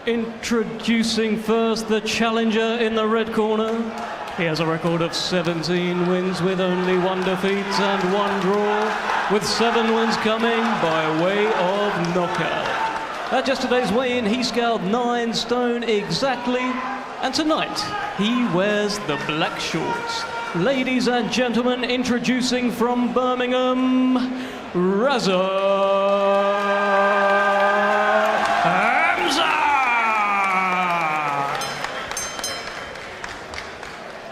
Introducing first the challenger in the red corner. He has a record of 17 wins with only 1 defeat and 1 draw, with 7 wins coming by way of knockout. At yesterday's weigh-in, he scaled 9 stone exactly, and tonight he wears the black shorts. Ladies and gentlemen, introducing from Birmingham,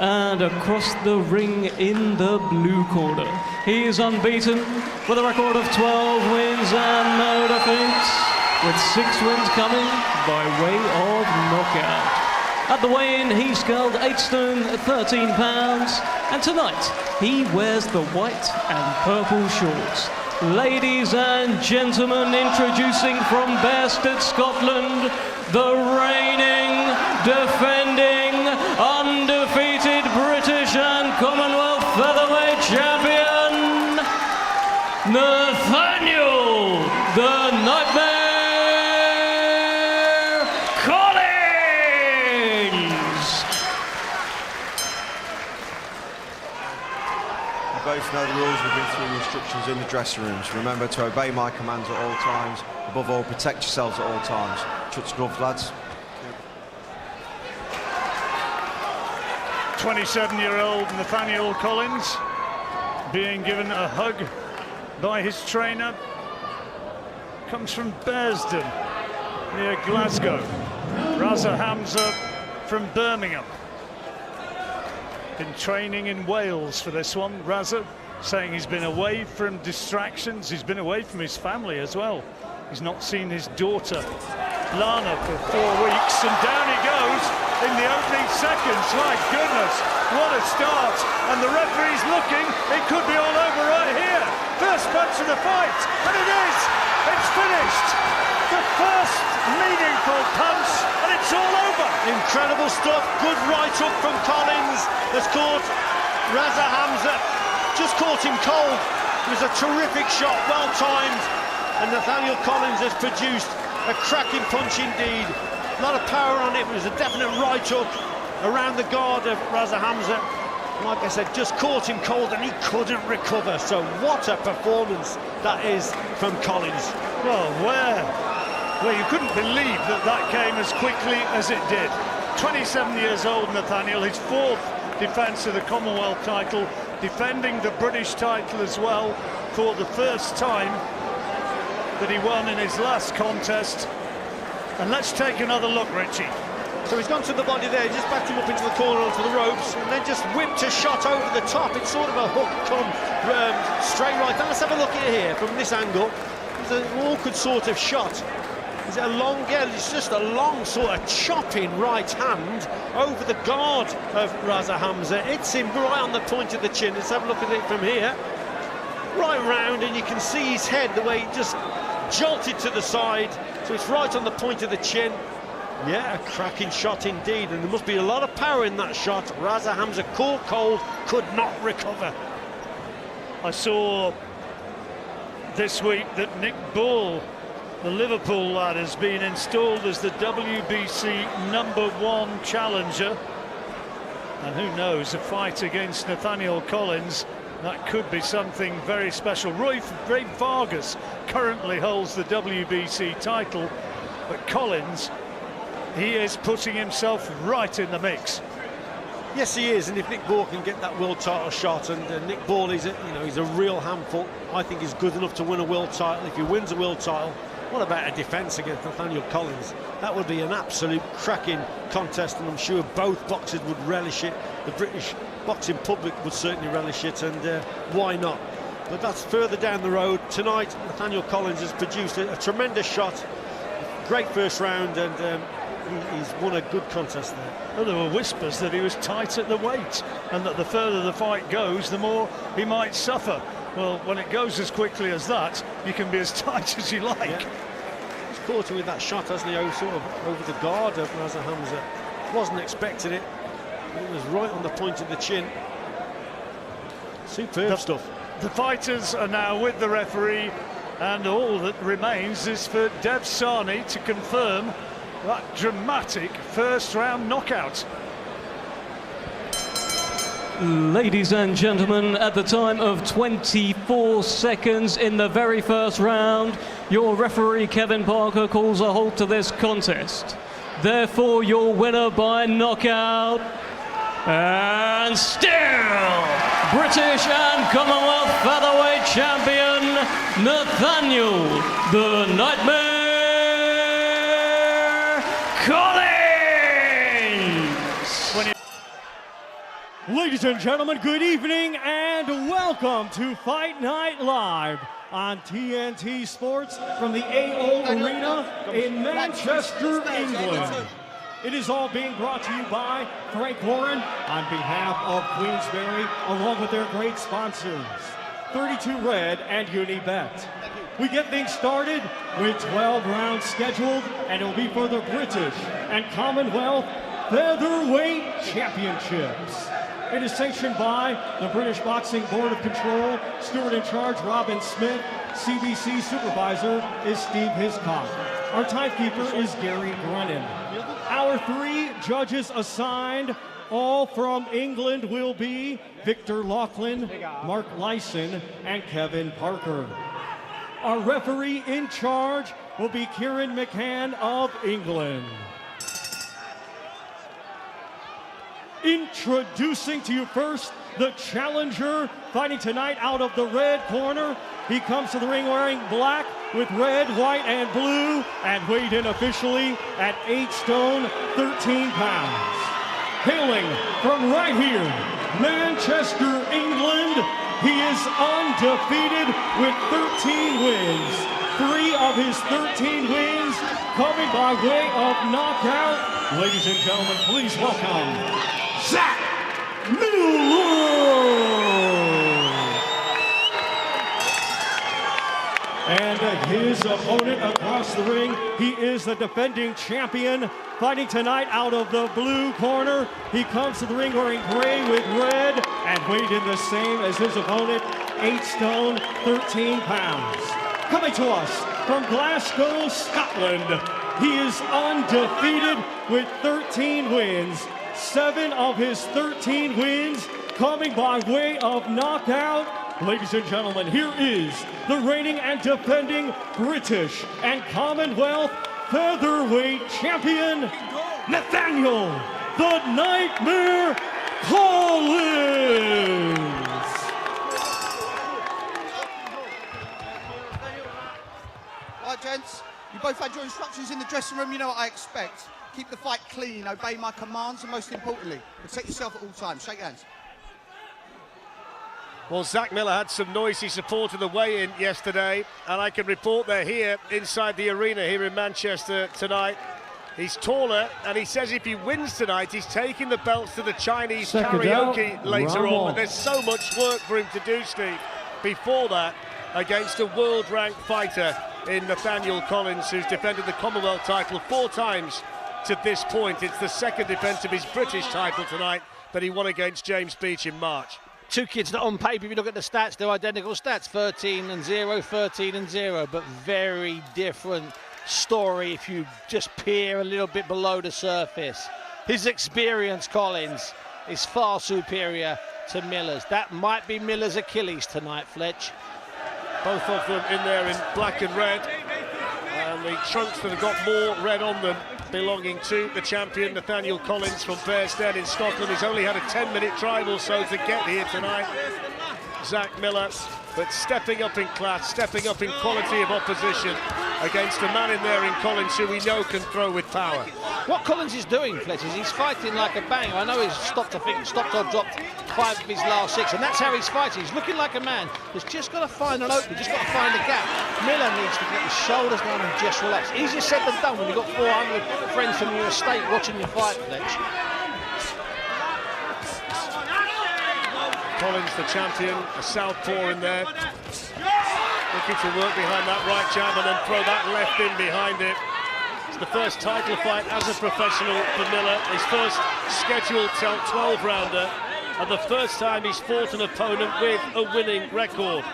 and across the ring in the blue corner, he is unbeaten with a record of 12 wins and no defeats, with 6 wins coming by way of knockout. At the weigh-in, he scaled 8 stone 13 pounds, and tonight he wears the white and purple shorts. Ladies and gentlemen, introducing from Bearsted, Scotland, the reigning, defending, undefeated British and Commonwealth Featherweight champion, Nathaniel the Nightmare Collins! You both know the rules. We've been through the instructions in the dressing rooms. Remember to obey my commands at all times. Above all, protect yourselves at all times. Touch gloves, lads. 27-year-old Nathaniel Collins being given a hug by his trainer. Comes from Bearsden, near Glasgow. Raza Hamza from Birmingham. Been training in Wales for this one. Raza saying he's been away from distractions. He's been away from his family as well. He's not seen his daughter, Lana, for 4 weeks, and down he goes in the opening seconds. My goodness, what a start. And the referee's looking, it could be all over right here. First punch of the fight, and it is. It's finished. The first meaningful punch, and it's all over. Incredible stuff. Good right-up from Collins. Has caught Raza Hamza. Just caught him cold. It was a terrific shot, well-timed. And Nathaniel Collins has produced a cracking punch indeed. A lot of power on it. It was a definite right hook around the guard of Raza Hamza. Like I said, just caught him cold and he couldn't recover. So what a performance that is from Collins. Well, where you couldn't believe that came as quickly as it did. 27 years old, Nathaniel, his 4th defence of the Commonwealth title, defending the British title as well for the first time that he won in his last contest. And let's take another look, Richie. So he's gone to the body there, just backed him up into the corner onto the ropes, and then just whipped a shot over the top. It's sort of a hook come straight right. Now let's have a look at here from this angle. It's an awkward sort of shot. Is it a long, yeah, it's just a long sort of chopping right hand over the guard of Raza Hamza. It's him right on the point of the chin. Let's have a look at it from here. Right round, and you can see his head, the way he just jolted to the side. So it's right on the point of the chin. Yeah, a cracking shot indeed, and there must be a lot of power in that shot. Raza Hamza caught cold, could not recover. I saw this week that Nick Ball, the Liverpool lad, has been installed as the WBC #1 challenger. And who knows, a fight against Nathaniel Collins, that could be something very special. Ray Vargas currently holds the WBC title, but Collins, he is putting himself right in the mix. Yes, he is, and if Nick Ball can get that world title shot, and Nick Ball is, he's a real handful. I think he's good enough to win a world title. If he wins a world title, what about a defence against Nathaniel Collins? That would be an absolute cracking contest, and I'm sure both boxers would relish it. The British boxing public would certainly relish it, and why not? But that's further down the road. Tonight, Nathaniel Collins has produced a tremendous shot. Great first round, and he's won a good contest there. Well, there were whispers that he was tight at the weight, and that the further the fight goes, the more he might suffer. Well, when it goes as quickly as that, you can be as tight as you like. Yeah. He's caught him with that shot, hasn't he? Sort of over the guard of Raza Hamza. Wasn't expecting it. It was right on the point of the chin. Superb stuff. The fighters are now with the referee, and all that remains is for DAZN to confirm that dramatic first-round knockout. Ladies and gentlemen, at the time of 24 seconds in the very first round, your referee Kevin Parker calls a halt to this contest. Therefore, your winner by knockout, and still British and Commonwealth Featherweight Champion, Nathaniel "The Nightmare" Collins! Ladies and gentlemen, good evening and welcome to Fight Night Live on TNT Sports from the AO Arena in Manchester, England. It is all being brought to you by Frank Warren on behalf of Queensberry, along with their great sponsors, 32 Red and Unibet. We get things started with 12 rounds scheduled, and it will be for the British and Commonwealth Featherweight Championships. It is sanctioned by the British Boxing Board of Control. Steward in charge, Robin Smith. CBC supervisor is Steve Hiscock. Our timekeeper is Gary Brennan. Our 3 judges assigned, all from England, will be Victor Laughlin, Mark Lyson, and Kevin Parker. Our referee in charge will be Kieran McCann of England. Introducing to you first, the challenger, fighting tonight out of the red corner. He comes to the ring wearing black with red, white, and blue, and weighed in officially at 8 stone, 13 pounds. Hailing from right here, Manchester, England, he is undefeated with 13 wins. 3 of his 13 wins coming by way of knockout. Ladies and gentlemen, please welcome Zach Miller! And his opponent across the ring, he is the defending champion, fighting tonight out of the blue corner. He comes to the ring wearing gray with red and weighed in the same as his opponent, 8 stone, 13 pounds. Coming to us from Glasgow, Scotland, he is undefeated with 13 wins. 7 of his 13 wins coming by way of knockout. Ladies and gentlemen, here is the reigning and defending British and Commonwealth Featherweight Champion, Nathaniel "The Nightmare" Collins. Right, gents, you both had your instructions in the dressing room. You know what I expect. Keep the fight clean, obey my commands, and most importantly, protect yourself at all times. Shake hands. Well, Zach Miller had some noisy support of the weigh-in yesterday, and I can report they're here inside the arena here in Manchester tonight. He's taller, and he says if he wins tonight, he's taking the belts to the Chinese karaoke later on. But there's so much work for him to do, Steve, before that, against a world-ranked fighter in Nathaniel Collins, who's defended the Commonwealth title 4 times to this point. It's the 2nd defence of his British title tonight that he won against James Beach in March. 2 kids that on paper, if you look at the stats, they're identical stats, 13 and 0, 13 and 0, but very different story if you just peer a little bit below the surface. His experience, Collins, is far superior to Miller's. That might be Miller's Achilles tonight, Fletch. Both of them in there in black and red, and the trunks that have got more red on them belonging to the champion Nathaniel Collins from Bearsden in Scotland. He's only had a 10-minute drive or so to get here tonight. Zach Miller, but stepping up in class, stepping up in quality of opposition against a man in there in Collins who we know can throw with power. What Collins is doing, Fletch, is he's fighting like a banger. I know he's stopped or dropped 5 of his last 6, and that's how he's fighting. He's looking like a man that's just got to find an opening, just got to find a gap. Miller needs to get his shoulders down and just relax. Easier said than done when you've got 400 friends from your estate watching you fight, Fletch. Collins, the champion, a southpaw in there. Looking to work behind that right jab and then throw that left in behind it. It's the first title fight as a professional for Miller. His first scheduled 12-rounder, and the first time he's fought an opponent with a winning record.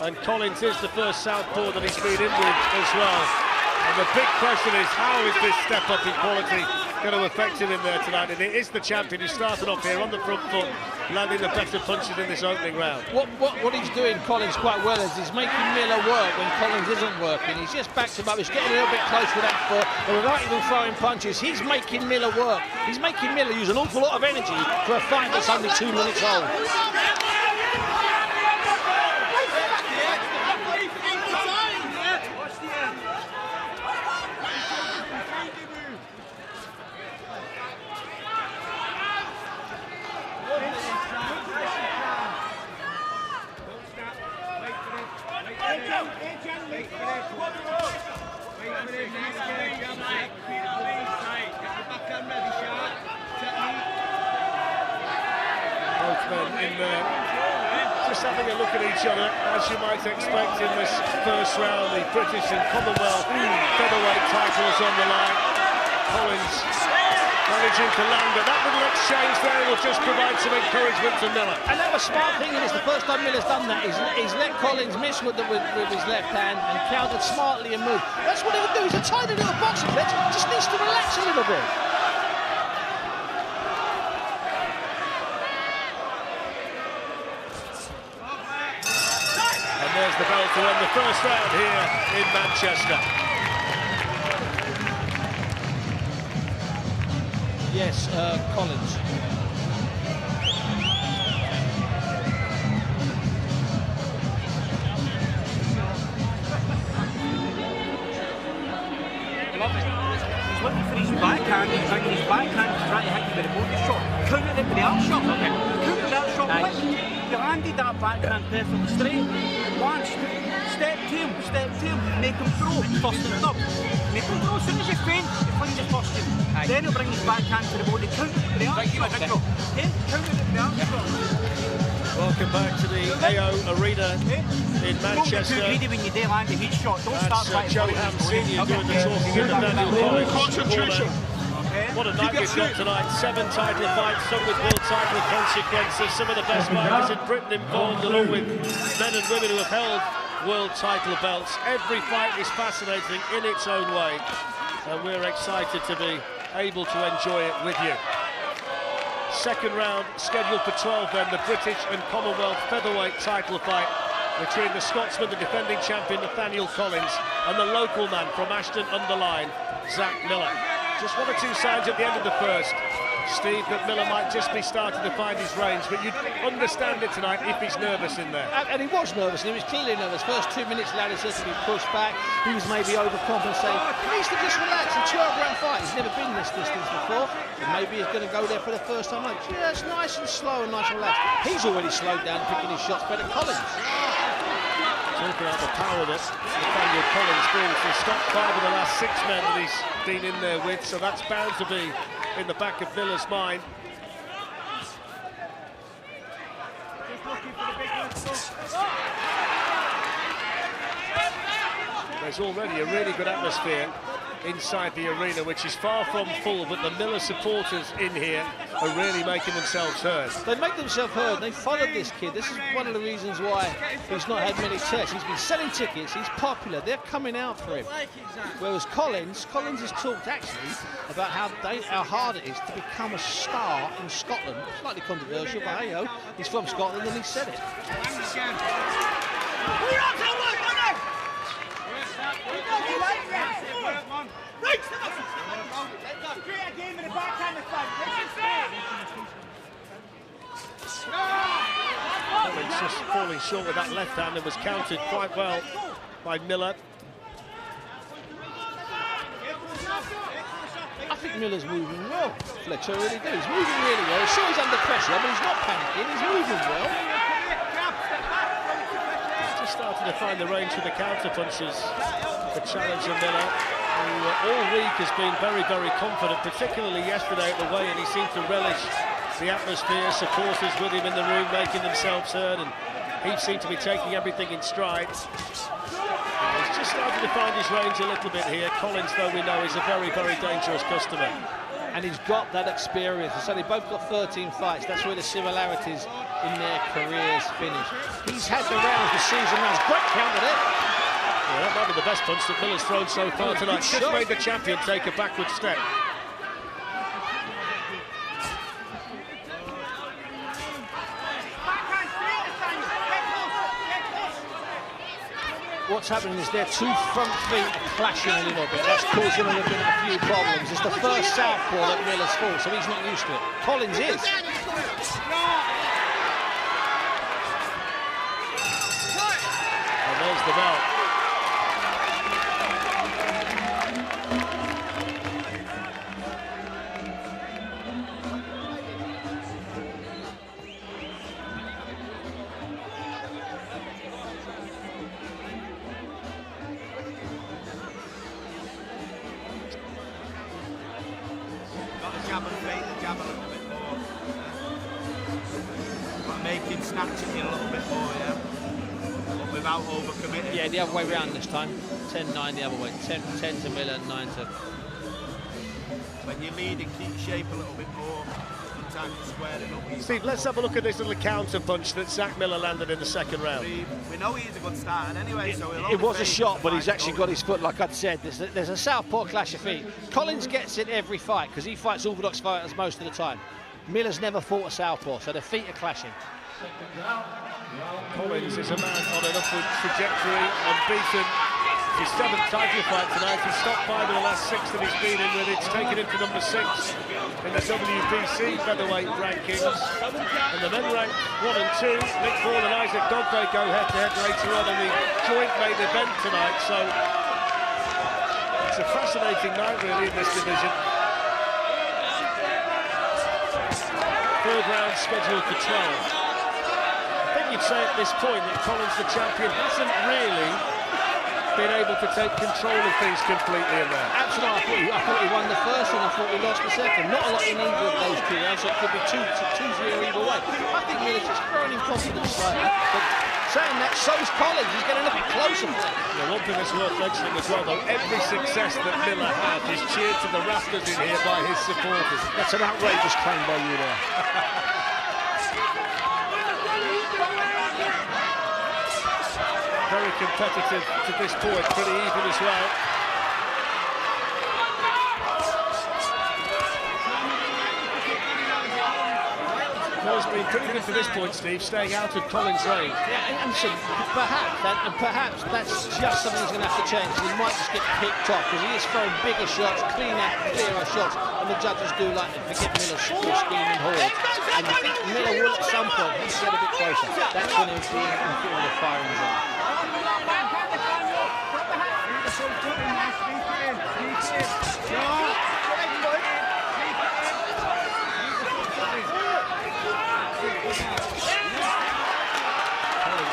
And Collins is the first southpaw that he's been in with as well. And the big question is, how is this step up in quality going to affect him in there tonight? And it is the champion who started off here on the front foot, landing the better punches in this opening round. What he's doing, Collins, quite well is he's making Miller work when Collins isn't working. He's just backed him up. He's getting a little bit close with that foot, but without even throwing punches, he's making Miller work. He's making Miller use an awful lot of energy for a fight that's only 2 minutes old. Both men in there, just having a look at each other, as you might expect in this first round. The British and Commonwealth featherweight titles on the line. Collins managing to land, but that little exchange there will just provide some encouragement to Miller. And that was smart thing, and it's the first time Miller's done that. He's let Collins miss with his left hand and countered smartly and moved. That's what he would do. He's a tiny little boxing vet, just needs to relax a little bit. And there's the bell to end the first round here in Manchester. Yes, Collins. He's looking for his backhand, he's bringing his backhand, he's trying to hit him with a body shot. Countered it with the arm shot. Countered that shot quick. He landed that backhand perfectly straight. Once, step to him, make him throw, first and third. Make him throw, as soon as you feint, he flings it first to him. Then he'll bring his backhand to the body, countered it with the arm shot. Then countered it with the arm shot. Welcome back to the AO Arena in Manchester. Don't be too greedy when you do land the heat shot. Don't start That's Joe Ham Senior doing the talking with Nathaniel Collins. Concentration. What a night we've got tonight. 7 title fights, some with world title consequences. Some of the best fighters in Britain involved, along with men and women who have held world title belts. Every fight is fascinating in its own way, and we're excited to be able to enjoy it with you. Second round scheduled for 12 then, the British and Commonwealth featherweight title fight between the Scotsman, the defending champion Nathaniel Collins, and the local man from Ashton-under-Lyne, Zach Miller. Just 1 or 2 signs at the end of the first, Steve, that Miller might just be starting to find his range, but you'd understand it tonight if he's nervous in there. And he was nervous, and he was clearly nervous. First 2 minutes, Larry said to be pushed back. He was maybe overcompensating. He needs to just relax. A 12-round fight. He's never been this distance before, and maybe he's going to go there for the first time. Like, yeah, it's nice and slow and nice and relaxed. He's already slowed down, picking his shots better than Collins. Talking about the power that Nathaniel Collins brings. He's stopped 5 of the last 6 men that he's been in there with, so that's bound to be in the back of Miller's mind. There's already a really good atmosphere inside the arena, which is far from full, but the Miller supporters in here are really making themselves heard. They make themselves heard. They followed this kid. This is one of the reasons why he's not had many tests. He's been selling tickets. He's popular. They're coming out for him. Whereas Collins has talked actually about how hard it is to become a star in Scotland. Slightly controversial, but hey, he's from Scotland and he said it. Collins just falling short with that left hand and was countered quite well by Miller. I think Miller's moving well, Fletcher, really do. He's moving really well. Sure, he's under pressure, but he's not panicking. He's moving well. Just starting to find the range for the counter punches. The challenger Miller, who all week has been very, very confident, particularly yesterday at the weigh-in. He seemed to relish the atmosphere, supporters with him in the room making themselves heard, and he seemed to be taking everything in stride. He's just starting to find his range a little bit here. Collins, though, we know, is a very, very dangerous customer. And he's got that experience. So they both got 13 fights. That's where the similarities in their careers finish. He's had the rounds, the season rounds. Great counter there. Yeah, that might be the best punch that Miller's thrown so far tonight. Just made the champion take a backward step. What's happening is their two front feet are clashing a little bit. That's causing a few problems. It's the first southpaw that Miller's fought, so he's not used to it. Collins is. And there's the bell. Yeah, the other way round this time. 10-9 the other way. 10 to Miller, 9 to... When you lead and keep shape a little bit more, sometimes you square it up. Steve, let's have a look at this little counter punch that Zach Miller landed in the second round. We know he's a good starter anyway, so it was a shot, but he's actually got his foot, like I'd said. There's a southpaw clash of feet. Collins gets it every fight, because he fights orthodox fighters most of the time. Miller's never fought a southpaw, so their feet are clashing. Collins is a man on an upward trajectory, unbeaten. His 7th title fight tonight. He's stopped 5 of the last 6 that he's been in with. It's taken him to number 6 in the WBC Featherweight rankings. And the men ranked 1 and 2. Nick Ball and Isaac Dogbe go head-to-head later on in the joint main event tonight. So it's a fascinating night really in this division. 3rd round scheduled for 12. I think you'd say at this point that Collins, the champion, hasn't really been able to take control of things completely in there. Absolutely, I thought he won the first and I thought he lost the second. Not a lot in either of those 2 rounds, so it could be 2-0 either way. I think Miller's just growing in confidence slightly, but saying that, so's Collins. He's getting a bit closer for it. Yeah, one thing that's worth mentioning as well, though, every success that Miller had is cheered to the rafters in here by his supporters. That's an outrageous claim by you there. Very competitive to this point, pretty even as well. Has been pretty good to this point, Steve, staying out of Collins' range. Yeah, and so perhaps that's just something he's going to have to change. He might just get picked off because he is throwing bigger shots, clearer shots, and the judges do like to forget Miller's scheming horde. And I think Miller will at some point get a bit closer. That's when he'll be in the firing zone.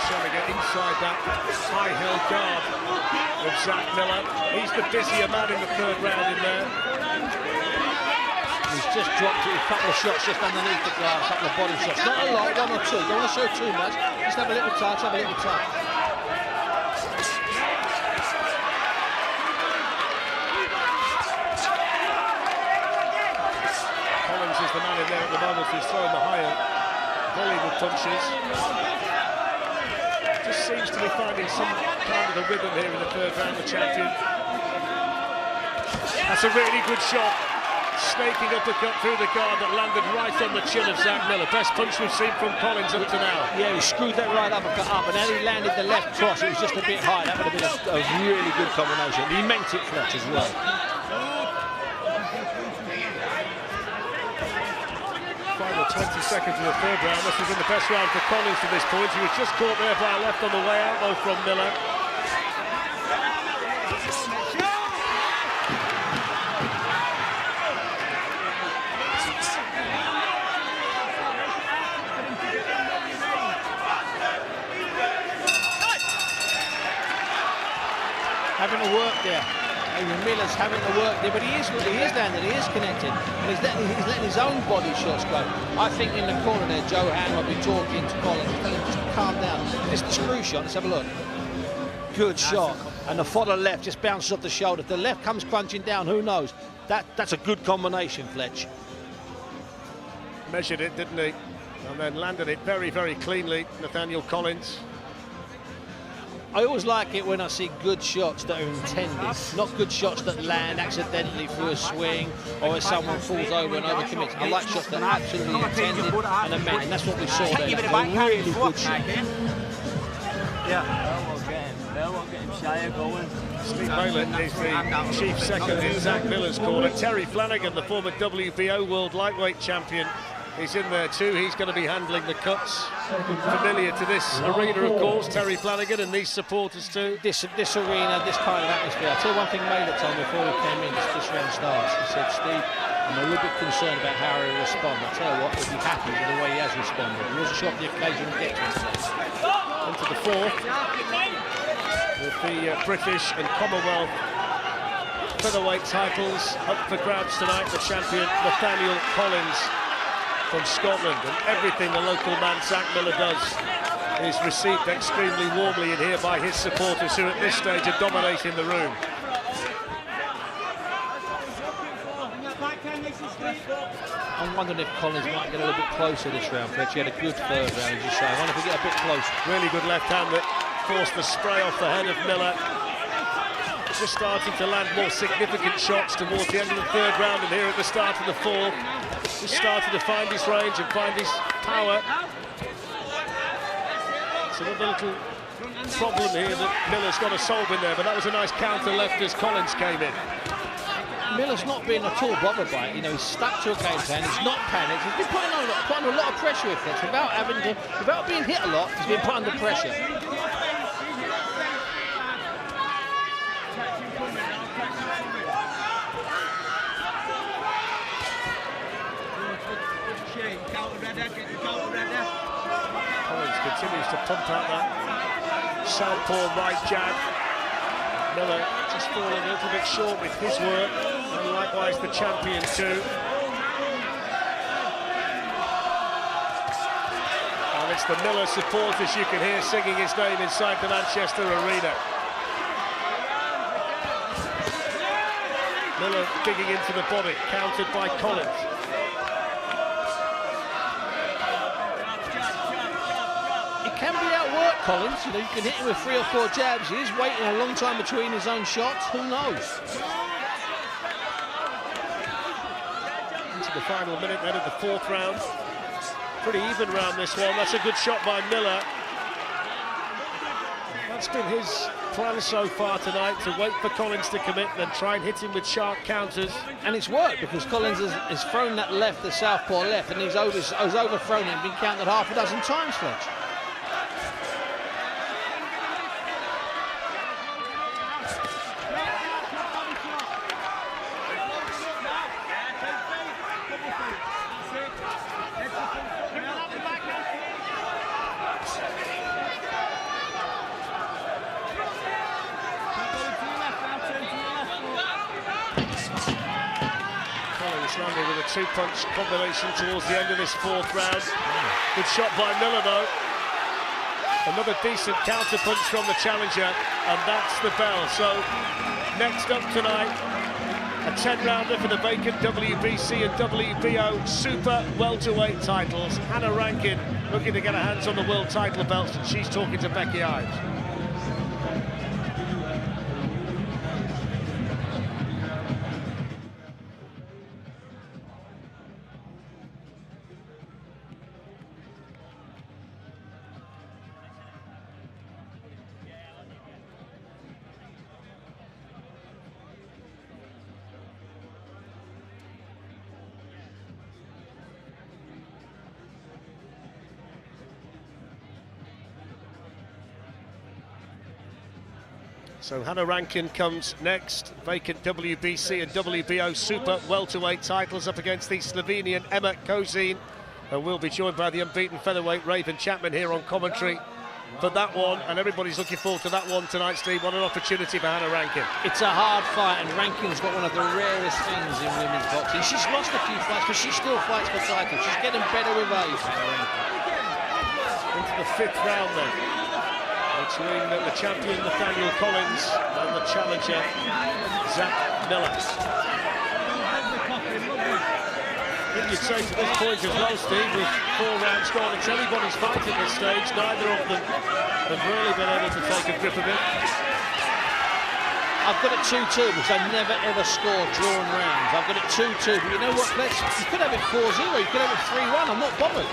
Trying to get inside that high-held guard of Zach Miller. He's the busier man in the 3rd round in there. He's just dropped a couple of shots just underneath the guard, a couple of body shots. Not a lot, 1 or 2. Don't want to show too much. Just have a little touch, Collins is the man in there at the moment who's throwing the higher volley of punches. Just seems to be finding some kind of a rhythm here in the 3rd round, the champion. That's a really good shot. Snaking uppercut through the guard that landed right on the chin of Zach Miller. Best punch we've seen from Collins up to now. Yeah, he screwed that right uppercut up, and then he landed the left cross. It was just a bit high. That would have been a really good combination. He meant it, Fletch, as well. Final 20 seconds of the 3rd round. This has been the best round for Collins to this point. He was just caught there by a left on the way out, though, from Miller. Having to work there. Miller's having to work there, but he is landing, he is connected, and he's letting his own body shots go. I think in the corner there, Joe Han will be talking to Collins, telling him just calm down. It's the screw shot, let's have a look. Good shot, and the fodder left just bounces off the shoulder. If the left comes crunching down, who knows? That's a good combination, Fletch. Measured it, didn't he? And then landed it very, very cleanly, Nathaniel Collins. I always like it when I see good shots that are intended, not good shots that land accidentally through a swing or as someone falls over and overcommits. I like shots that are absolutely intended and are meant, and that's what we saw there. That's a really good shot. They won't get him shy going. Steve Mayland is the chief second in Zach Miller's corner. Terry Flanagan, the former WBO World Lightweight Champion, is in there too. He's going to be handling the cuts. Familiar to this arena, of course, Terry Flanagan and these supporters too. This arena, this kind of atmosphere. I'll tell you one thing Mayland told me before we came in, this round starts. He said, Steve, I'm a little bit concerned about how he'll respond. I tell you what, he'll be happy with the way he has responded. He wasn't sure if the occasion would get to him today. Into the fourth, with the British and Commonwealth featherweight titles up for grabs tonight. The champion Nathaniel Collins from Scotland, and everything the local man Zach Miller does is received extremely warmly in here by his supporters, who at this stage are dominating the room. I'm wondering if Collins might get a little bit closer this round. He had a good third round, as you say. I wonder if we get a bit closer. Really good left hand that forced the spray off the head of Miller. Just starting to land more significant shots towards the end of the third round, and here at the start of the fourth, just starting to find his range and find his power. It's another little problem here that Miller's got to solve in there, but that was a nice counter left as Collins came in. Miller's not been at all bothered by it. You know, he's stuck to a game plan. He's not panicked. He's been putting a lot of pressure with it without being hit a lot. He's been put under pressure. Collins continues to pump out that southpaw right jab. Miller just falling a little bit short with his work, and likewise the champion too. And it's the Miller supporters you can hear singing his name inside the Manchester arena. Miller digging into the body, countered by Collins. Can be outworked, Collins. You know, you can hit him with 3 or 4 jabs. He is waiting a long time between his own shots. Who knows? Into the final minute then of the fourth round. Pretty even round this one. That's a good shot by Miller. That's been his plan so far tonight, to wait for Collins to commit, then try and hit him with sharp counters. And it's worked, because Collins has thrown that left, the southpaw left, and he's overthrown it and been counted half a dozen times, Fletch. Landing with a two-punch combination towards the end of this fourth round. Good shot by Miller, though. Another decent counter-punch from the challenger, and that's the bell. So, next up tonight, a 10-rounder for the vacant WBC and WBO Super Welterweight titles. Hannah Rankin looking to get her hands on the world title belts, and she's talking to Becky Ives. So Hannah Rankin comes next, vacant WBC and WBO Super Welterweight titles up against the Slovenian Emma Kozin, and we'll be joined by the unbeaten featherweight Raven Chapman here on commentary for that one, and everybody's looking forward to that one tonight, Steve. What an opportunity for Hannah Rankin. It's a hard fight, and Rankin's got one of the rarest things in women's boxing. She's lost a few fights, but she still fights for titles. She's getting better with age, Hannah Rankin. Into the fifth round then, between the champion Nathaniel Collins and the challenger Zach Miller. think you'd say to this point as well, Steve, with 4 rounds gone, it's anybody's fight at this stage. Neither of them have really been able to take a grip of it. I've got it 2-2 because I never ever score drawn rounds. I've got it 2-2, but you know what? You could have it 4-0, you could have it 3-1. I'm not bothered.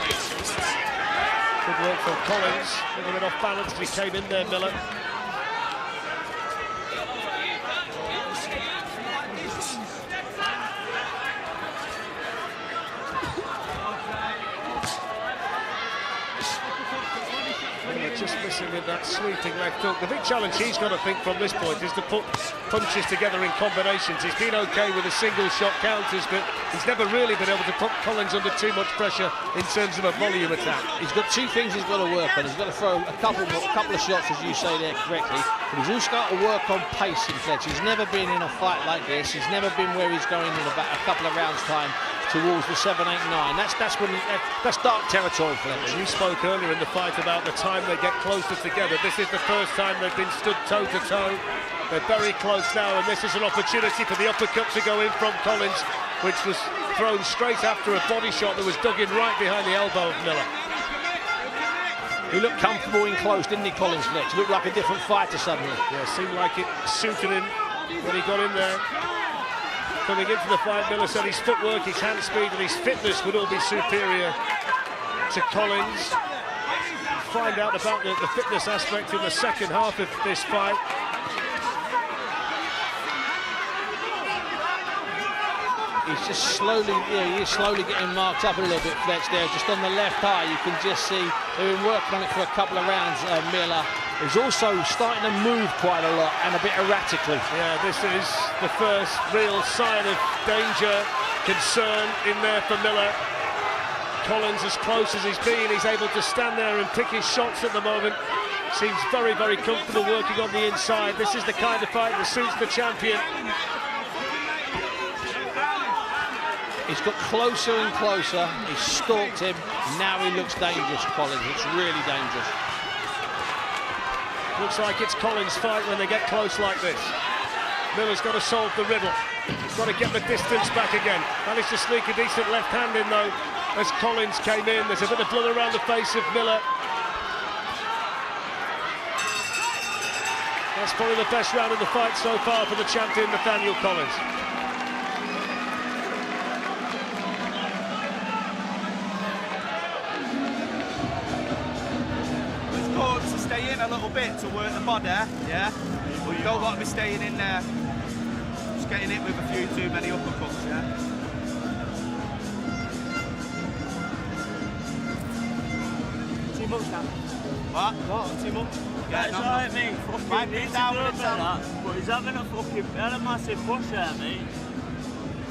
Good work from Collins. A little bit off balance as he came in there, Miller. Just missing in that sweeping left hook. The big challenge he's got to think from this point is to put punches together in combinations. He's been okay with the single shot counters, but he's never really been able to put Collins under too much pressure in terms of a volume attack. He's got 2 things he's got to work on. He's got to throw a couple of shots, as you say there correctly, but he's also got to work on pacing, Fletch. He's never been in a fight like this. He's never been where he's going in about a couple of rounds' time towards the 7, 8, 9. That's dark territory, Fletch. You spoke earlier in the fight about the time they get closer together. This is the first time they've been stood toe-to-toe. They're very close now, and this is an opportunity for the uppercut to go in from Collins, which was thrown straight after a body shot that was dug in right behind the elbow of Miller. He looked comfortable in close, didn't he, Collins, Fletch? He looked like a different fighter suddenly. Yeah, seemed like it suited him when he got in there. Coming into the fight, Miller said his footwork, his hand speed and his fitness would all be superior to Collins. Find out about the fitness aspect in the second half of this fight. He's just slowly, he is slowly getting marked up a little bit, Fletch, there. Just on the left eye, you can just see they've been working on it for a couple of rounds, Miller. He's also starting to move quite a lot and a bit erratically. Yeah, this is the first real sign of danger, concern in there for Miller. Collins, as close as he's been, he's able to stand there and pick his shots at the moment. Seems very, very comfortable working on the inside. This is the kind of fight that suits the champion. He's got closer and closer. He's stalked him. Now he looks dangerous, Collins. It's really dangerous. Looks like it's Collins' fight when they get close like this. Miller's got to solve the riddle. He's got to get the distance back again. Managed to sneak a decent left hand in, though, as Collins came in. There's a bit of blood around the face of Miller. That's probably the best round of the fight so far for the champion, Nathaniel Collins. Stay in a little bit to work the body, yeah? But you don't want to be staying in there, just getting hit with a few too many uppercuts, yeah? Too much now. What? What? Too much? Yeah, it's alright, mate. Might be down with that, but he's having a fucking a massive push there, mate.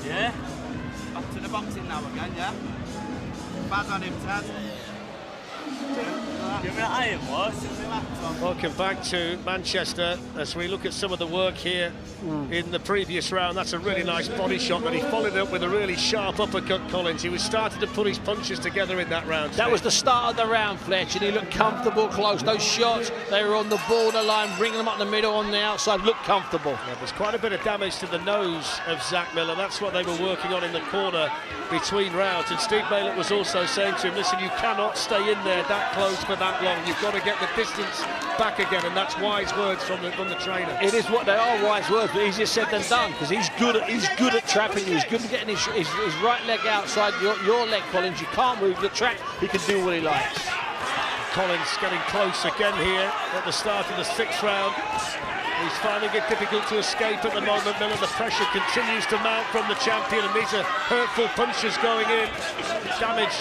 Yeah? Back to the boxing now again, yeah? Bad on him, Ted. Give me an iron, what? Welcome back to Manchester as we look at some of the work here in the previous round. That's a really nice body shot that he followed up with a really sharp uppercut, Collins. He was starting to put his punches together in that round. That was the start of the round, Fletch, and he looked comfortable close. Those shots, they were on the borderline, bringing them up the middle on the outside, looked comfortable. Yeah, there's quite a bit of damage to the nose of Zach Miller. That's what they were working on in the corner between rounds. And Steve Bailiff was also saying to him, listen, you cannot stay in there that close for that long. You've got to get the distance back again, and that's wise words from the trainer. It is what they are, wise words, but easier said than done, because he's good at trapping you. He's good at getting his right leg outside your leg, Collins. You can't move the track. He can do what he likes. Collins getting close again here at the start of the 6th round. He's finding it difficult to escape at the moment, Miller. The pressure continues to mount from the champion, and these are hurtful punches going in. Damage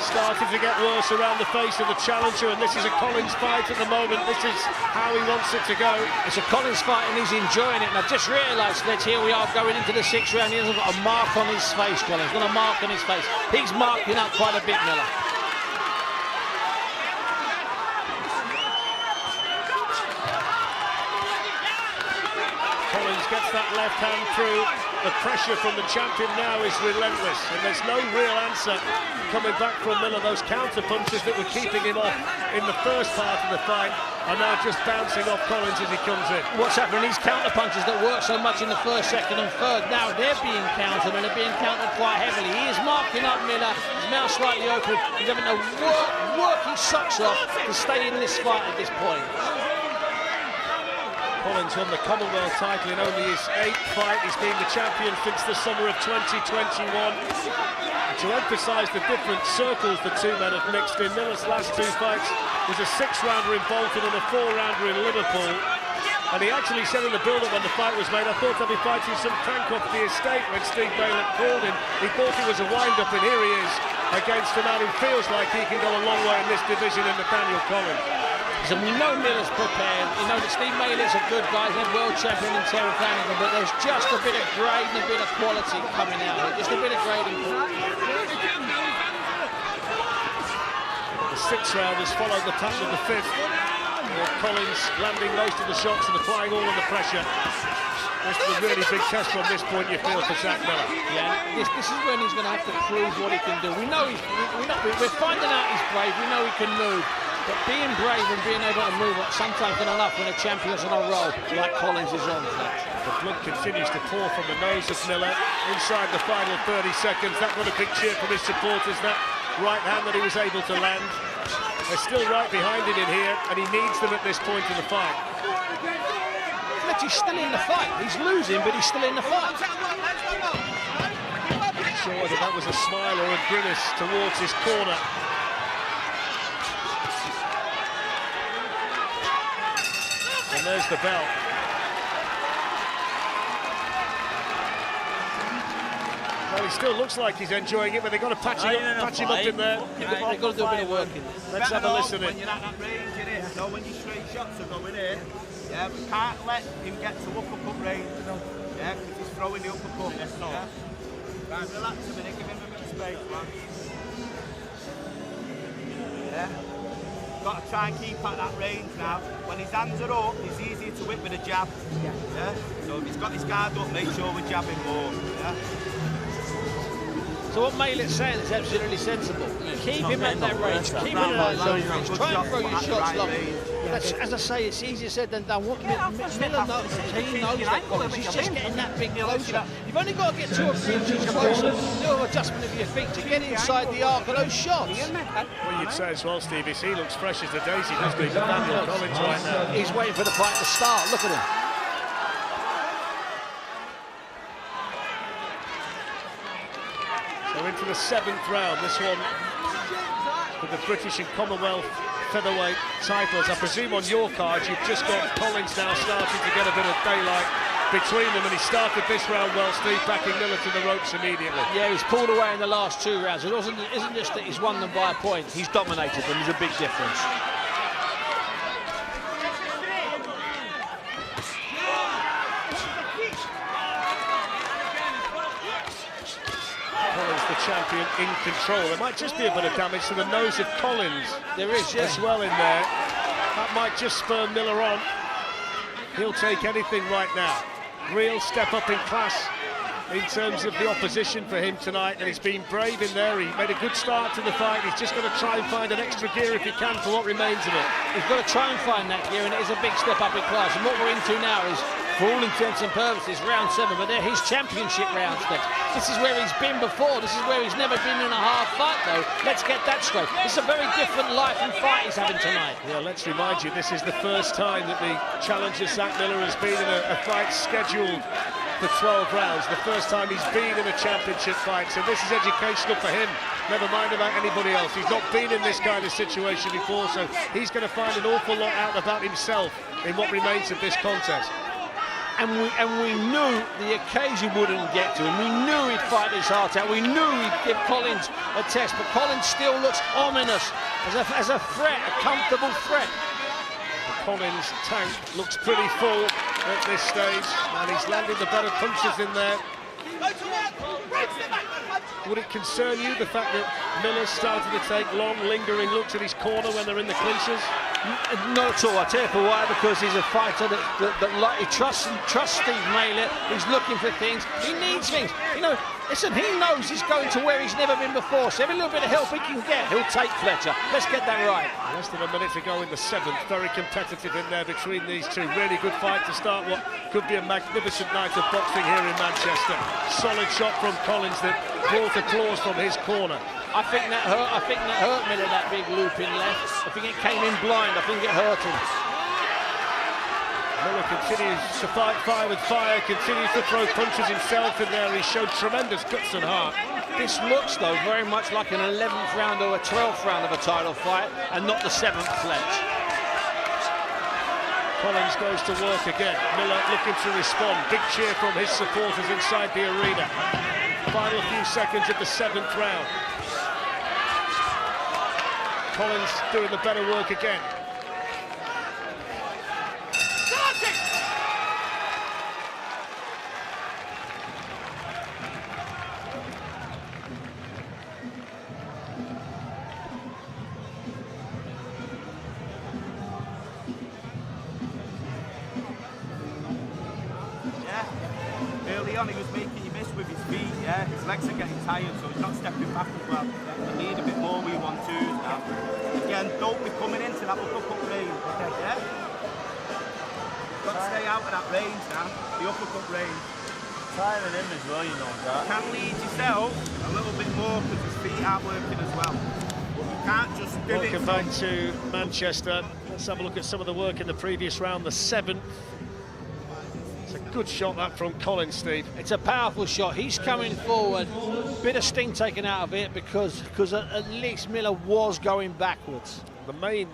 starting to get worse around the face of the challenger, and this is a Collins fight at the moment. This is how he wants it to go. It's a Collins fight, and he's enjoying it. And I've just realised, Fletch, here we are going into the 6th round. He hasn't got a mark on his face, Collins. He's got a mark on his face. He's marking up quite a bit, Miller. Gets that left hand through. The pressure from the champion now is relentless, and there's no real answer coming back from Miller. Those counter punches that were keeping him off in the first part of the fight are now just bouncing off Collins as he comes in. What's happening? These counter punches that work so much in the first, second and third, now they're being countered, and they're being countered quite heavily. He is marking up Miller, his mouth slightly open. He's having to work his socks off to stay in this fight at this point. Collins won the Commonwealth title in only his 8th fight. He's been the champion since the summer of 2021. To emphasise the different circles the two men have mixed in, Miller's last 2 fights was a 6-rounder in Bolton and a 4-rounder in Liverpool. And he actually said in the build-up when the fight was made, I thought I'd be fighting some crank off the estate when Steve Baylett called him. He thought it was a wind-up, and here he is against a man who feels like he can go a long way in this division in Nathaniel Collins. So we know Miller's prepared. We know that Steve Baylett's a good guy. He's a world champion in Terry Flanagan, but there's just a bit of grade and a bit of quality coming out here. Just a bit of grading. The 6th round has followed the pattern of the 5th. Collins landing most of the shots and applying all of the pressure. This is a really big test from this point, you feel, for Zach Miller. Yeah, this is when he's going to have to prove what he can do. We know we're finding out he's brave. We know he can move. But being brave and being able to move sometimes not enough when a champion's on a roll like Collins is on. The blood continues to pour from the nose of Miller inside the final 30 seconds. That got a big cheer from his supporters, that right hand that he was able to land. They're still right behind him in here, and he needs them at this point in the fight. But he's still in the fight. He's losing, but he's still in the fight. Not sure whether that was a smile or a grimace towards his corner. And there's the bell. Well, he still looks like he's enjoying it, but they've got to patch him up in there. They've got to do a bit of work in there. Let's have a listen in. When you're at that range, innit? So when your straight shots are going in, yeah, we can't let him get to uppercut range, yeah, because he's throwing the uppercut. Yes, no. Yeah? Right, relax a minute, give him a bit of space, man. Yeah. Got to try and keep at that range now. When his hands are up, it's easier to whip with a jab. Yeah. So if he's got his guard up, make sure we're jabbing more. Yeah. So what Baylett's saying is absolutely sensible. Keep him at that range. Keep him at that range. Try and throw your shots long. As I say, it's easier said than done. What Miller knows, he knows that Collins. He's just getting that bit closer. You've only got to get 2 or 3 inches closer. Little adjustment of your feet to get inside the arc of those shots. Well, you'd say as well, Stevie, he looks fresh as the daisy, doesn't he? Nathaniel Collins right now. He's waiting for the fight to start. Look at him. So into the 7th round, this one with the British and Commonwealth Featherweight titles. I presume on your cards you've just got Collins now starting to get a bit of daylight between them, and he started this round well, Steve, backing Miller to the ropes immediately. Yeah, he's pulled away in the last 2 rounds. It isn't just that he's won them by a point, he's dominated them. There's a big difference. The champion in control. There might just be a bit of damage to the nose of Collins. There is, yes. As well in there. That might just spur Miller on. He'll take anything right now. Real step up in class in terms of the opposition for him tonight, and he's been brave in there. He made a good start to the fight. He's just going to try and find an extra gear if he can for what remains of it. He's got to try and find that gear, and it is a big step up in class. And what we're into now is, for all intents and purposes, round 7, but they're his championship rounds next. This is where he's been before. This is where he's never been in a hard fight, though. Let's get that straight. It's a very different life and fight he's having tonight. Yeah, let's remind you, this is the first time that the challenger, Zach Miller, has been in a fight scheduled for 12 rounds. The first time he's been in a championship fight, so this is educational for him. Never mind about anybody else. He's not been in this kind of situation before, so he's going to find an awful lot out about himself in what remains of this contest. And we knew the occasion wouldn't get to him. We knew he'd fight his heart out. We knew he'd give Collins a test, but Collins still looks ominous as a threat, a comfortable threat. The Collins tank looks pretty full at this stage, and he's landing the better punches in there. Would it concern you, the fact that Miller's started to take long, lingering looks at his corner when they're in the clinches? Not at all. I tell you for why, because he's a fighter that he trusts Steve Maylett. He's looking for things. He needs things. You know, listen, he knows he's going to where he's never been before. So every little bit of help he can get, he'll take Fletcher. Let's get that right. Less than a minute to go in the 7th. Very competitive in there between these two. Really good fight to start what could be a magnificent night of boxing here in Manchester. Solid shot from Collins that brought applause from his corner. I think that hurt Miller, that big loop in left. I think it came in blind. I think it hurt him. Miller continues to fight fire with fire, continues to throw punches himself in there. He showed tremendous guts and heart. This looks, though, very much like an 11th round or a 12th round of a title fight, and not the 7th, Fletch. Collins goes to work again. Miller looking to respond. Big cheer from his supporters inside the arena. Final few seconds of the 7th round. Collins doing the better work again. Early on he was making you miss with his feet, yeah. His legs are getting tired, so he's not stepping back as well. You need a bit more with your 1-2s now. Again, don't be coming into that uppercut range, yeah? Got to stay out of that range now, the uppercut range. Tiring him as well, you know that. You can lead yourself a little bit more because his feet aren't working as well. You can't just do it. Welcome back to Manchester. Let's have a look at some of the work in the previous round, the 7th. It's a good shot that from Collins, Steve. It's a powerful shot. He's coming forward. Bit of sting taken out of it because at least Miller was going backwards. The main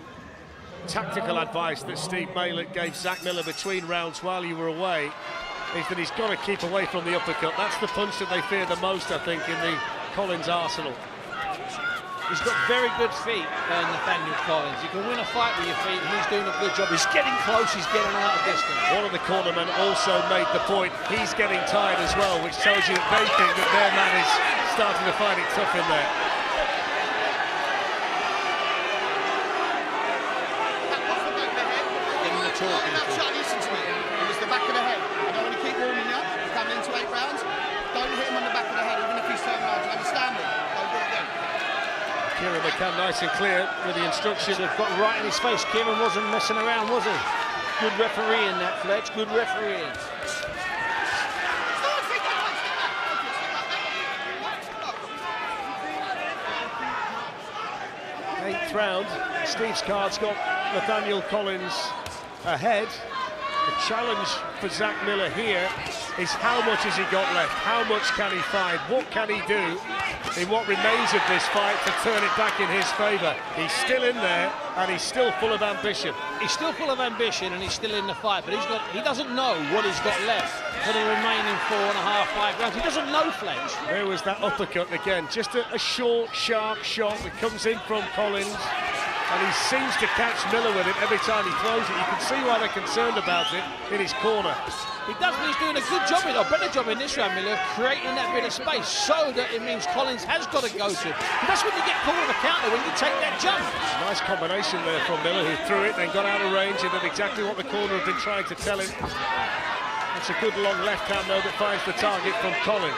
tactical advice that Steve Maylett gave Zach Miller between rounds while you were away is that he's got to keep away from the uppercut. That's the punch that they fear the most, I think, in the Collins arsenal. He's got very good feet, Nathaniel Collins. You can win a fight with your feet, and he's doing a good job. He's getting close, he's getting out of distance. One of the cornermen also made the point he's getting tired as well, which tells you that they think that their man is starting to find it tough in there. Give him the talking to. Listen to me. It was the back of the head. I don't want to keep warming you up. Coming into 8 rounds. Don't hit him on the back of the head, even if he's turned around. Do you understand me? Don't do it again. Kieran McCann nice and clear with the instruction. They've got right in his face. Kieran wasn't messing around, was he? Good refereeing that, Fletch. Good refereeing. 8th round. Steve's card's got Nathaniel Collins ahead. The challenge for Zach Miller here is how much has he got left? How much can he find? What can he do in what remains of this fight to turn it back in his favour? He's still in there and he's still full of ambition. He's still full of ambition and he's still in the fight, but he doesn't know what he's got left for the remaining 4.5, 5 rounds. He doesn't know, Fletch. There was that uppercut again, just a short, sharp shot that comes in from Collins. And he seems to catch Miller with it every time he throws it. You can see why they're concerned about it in his corner. He does, but he's doing a good job, a better job in this round, Miller, creating that bit of space so that it means Collins has got to go to. That's when you get caught with a counter, when you take that jump. Nice combination there from Miller, who threw it, then got out of range and did exactly what the corner had been trying to tell him. It's a good long left hand, though, that finds the target from Collins.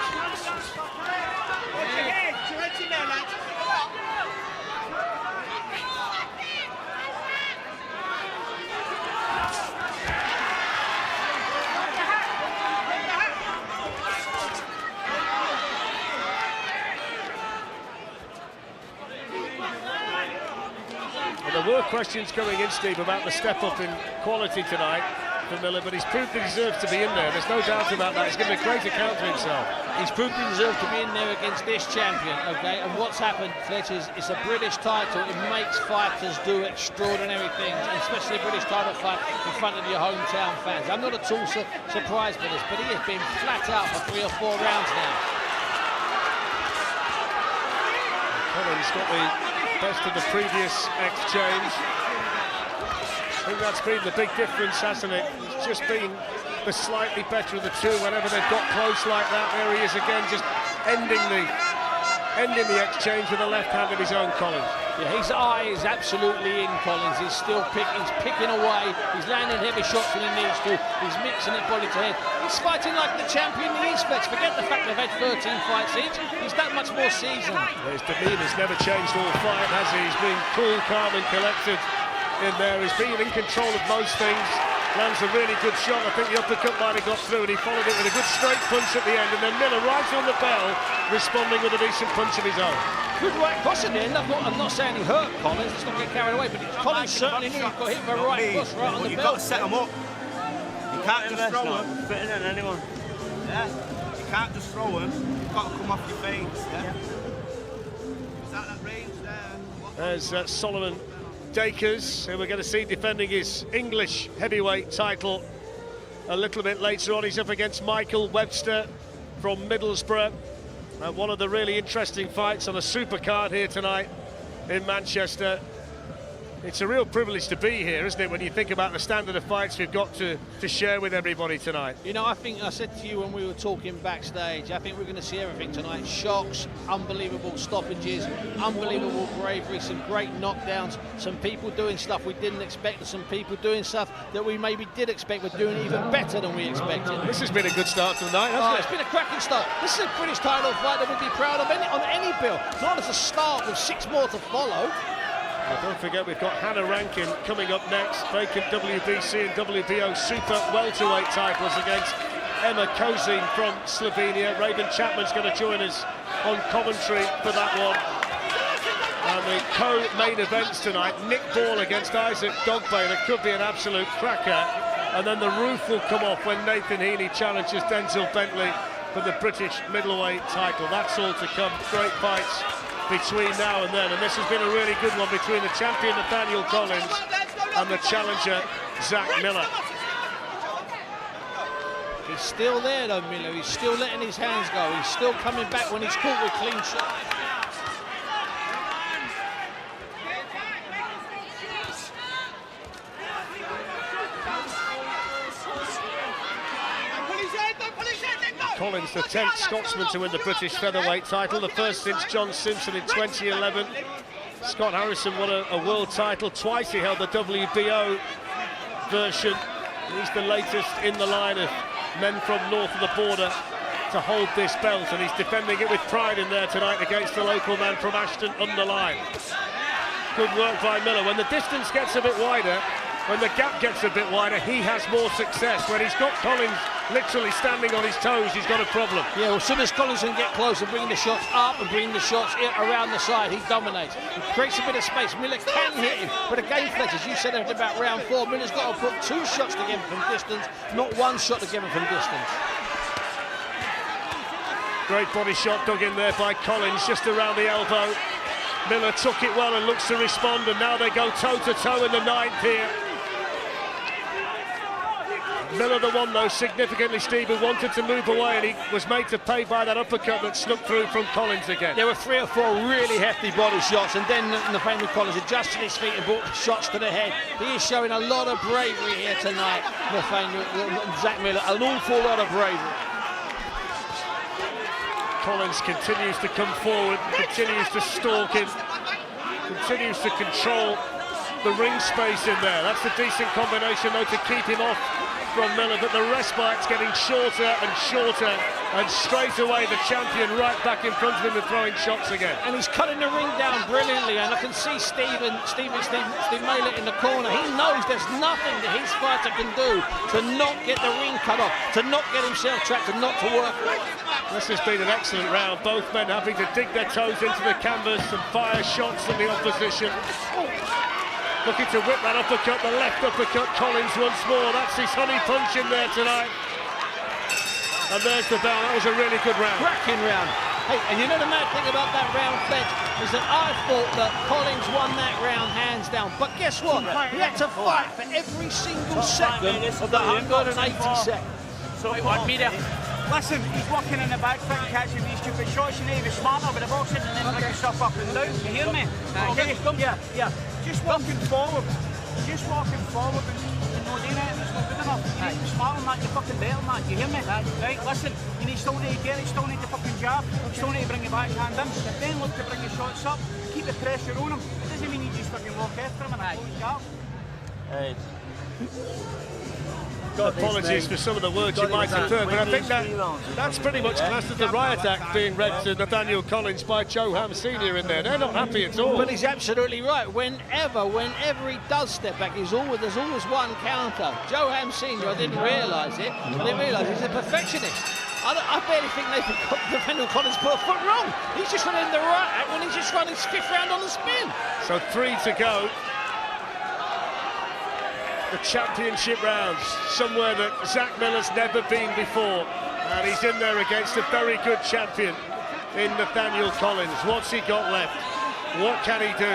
There were questions going in, Steve, about the step up in quality tonight for Miller, but he's proved he deserves to be in there. There's no doubt about that. He's given a great account of himself. He's proved he deserves to be in there against this champion, okay? And what's happened, Fletch, is it's a British title. It makes fighters do extraordinary things, especially a British title fight in front of your hometown fans. I'm not at all surprised by this, but he has been flat out for 3 or 4 rounds now. Collins got the best of the previous exchange. I think that's been the big difference, hasn't it? It's just been the slightly better of the two whenever they've got close like that. There he is again, just ending the exchange with a left hand of his own, Collins. Yeah, his eye is absolutely in, Collins. He's still picking away. He's landing heavy shots when he needs to. He's mixing it body to head. He's fighting like the champion he is, Flex. Forget the fact they've had 13 fights each. He's that much more seasoned. His demeanour's never changed all fight, has he? He's been cool, calm and collected in there. He's been in control of most things. Lands a really good shot. I think the uppercut might have got through, and he followed it with a good straight punch at the end, and then Miller right on the bell, responding with a decent punch of his own. Good right cross in the end. I'm not saying he hurt Collins, let's not get carried away, but Collins certainly knew he got hit with a right cross right on the bell. You've got to set him up. You can't just throw him. Fitting in anyone. Yeah. You can't just throw him. You've got to come off your feet. Yeah. Is that range there? There's Solomon Dakers, who we're going to see defending his English heavyweight title a little bit later on. He's up against Michael Webster from Middlesbrough. One of the really interesting fights on a super card here tonight in Manchester. It's a real privilege to be here, isn't it, when you think about the standard of fights we've got to share with everybody tonight. You know, I think I said to you when we were talking backstage, I think we're going to see everything tonight. Shocks, unbelievable stoppages, unbelievable bravery, some great knockdowns, some people doing stuff we didn't expect, and some people doing stuff that we maybe did expect were doing even better than we expected. This has been a good start to the night, hasn't it? It's been a cracking start. This is a British title fight that we'd be proud of on any bill. Not as a start with 6 more to follow. Well, don't forget we've got Hannah Rankin coming up next, vacant WBC and WBO super welterweight titles against Emma Kozin from Slovenia. Raven Chapman's going to join us on commentary for that one. And the co-main events tonight, Nick Ball against Isaac Dogbaler, could be an absolute cracker. And then the roof will come off when Nathan Heaney challenges Denzel Bentley for the British middleweight title. That's all to come. Great fights between now and then, and this has been a really good one between the champion Nathaniel Collins and the challenger Zach Miller. He's still there though, Miller. He's still letting his hands go. He's still coming back when he's caught with clean shots. Collins, the 10th Scotsman to win the British featherweight title, the first since John Simpson in 2011. Scott Harrison won a world title twice. He held the WBO version. He's the latest in the line of men from north of the border to hold this belt, and he's defending it with pride in there tonight against the local man from Ashton Underline. Good work by Miller. When the distance gets a bit wider, when the gap gets a bit wider, he has more success. When he's got Collins literally standing on his toes, he's got a problem. Yeah, well, as soon as Collins can get close and bring the shots up and bring the shots around the side, he dominates. He creates a bit of space. Miller can hit him, but again, Fletch, as you said about round 4, Miller's got to put 2 shots to get him from distance, not 1 shot to get him from distance. Great body shot dug in there by Collins, just around the elbow. Miller took it well and looks to respond, and now they go toe-to-toe in the 9th here. Miller the one, though, significantly, Steve, who wanted to move away, and he was made to pay by that uppercut that snuck through from Collins again. There were 3 or 4 really hefty body shots, and then Nathaniel Collins adjusted his feet and brought shots to the head. He is showing a lot of bravery here tonight, Zach Miller, an awful lot of bravery. Collins continues to come forward, continues to stalk him, continues to control the ring space in there. That's a decent combination, though, to keep him off from Miller, but the respite's getting shorter and shorter, and straight away the champion right back in front of him and throwing shots again. And he's cutting the ring down brilliantly, and I can see Steve Mailer in the corner. He knows there's nothing that his fighter can do to not get the ring cut off, to not get himself trapped, and not to work. This has been an excellent round, both men having to dig their toes into the canvas and fire shots at the opposition. Looking to whip that uppercut, the left uppercut, Collins once more. That's his honey punch in there tonight. And there's the bell. That was a really good round. Cracking round. Hey, and you know the mad thing about that round, Fletch, is that I thought that Collins won that round hands down. But guess what? He had to fight for every single second of the 180 seconds. So it won't be there. Listen, he's walking in the back, catching these stupid shots. You need to be smarter with the boxing and then pick yourself up and down. You hear me? Okay, yeah. Just walking forward. And not doing it, it's not good enough. You're smarter than that, you're fucking better than that, you hear me? Right, listen, you still need to get it, you still need to fucking jab, you still need to bring your backhand in, but then look to bring your shots up, keep the pressure on him. It doesn't mean you just fucking walk after him and jab. Apologies for some of the words you might have heard, but I think that's pretty much classed as the riot act being read to Nathaniel Collins by Joe Ham Sr. in there. They're not happy at all. But he's absolutely right. Whenever he does step back, there's always one counter. Joe Ham Sr., I didn't realise it, I didn't realise he's a perfectionist. I barely think Nathaniel Collins put a foot wrong. He's just running the riot act when he's just running his 5th round on the spin. So 3 to go. The championship rounds, somewhere that Zach Miller's never been before, and he's in there against a very good champion in Nathaniel Collins. What's he got left? What can he do?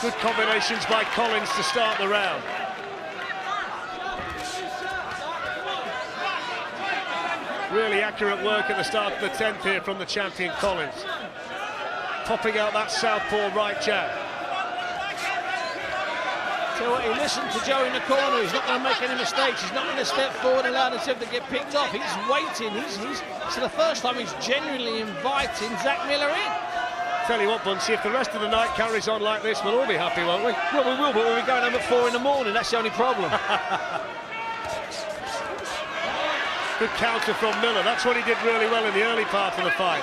Good combinations by Collins to start the round. Really accurate work at the start of the 10th here from the champion Collins. Popping out that southpaw right jab. So he listened to Joe in the corner. He's not going to make any mistakes. He's not going to step forward and allow himself to get picked off. He's waiting. He's for the first time he's genuinely inviting Zach Miller in. Tell you what, Buncey, if the rest of the night carries on like this, we'll all be happy, won't we? Well, we will, but we'll be going home at 4 in the morning. That's the only problem. Good counter from Miller. That's what he did really well in the early part of the fight.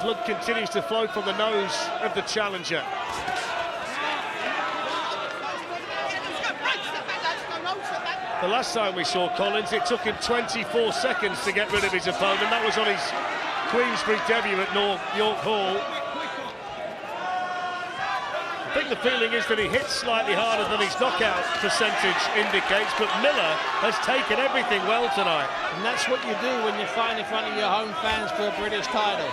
Blood continues to flow from the nose of the challenger. The last time we saw Collins, it took him 24 seconds to get rid of his opponent. That was on his Queensberry debut at York Hall. I think the feeling is that he hits slightly harder than his knockout percentage indicates, but Miller has taken everything well tonight. And that's what you do when you fight in front of your home fans for a British title.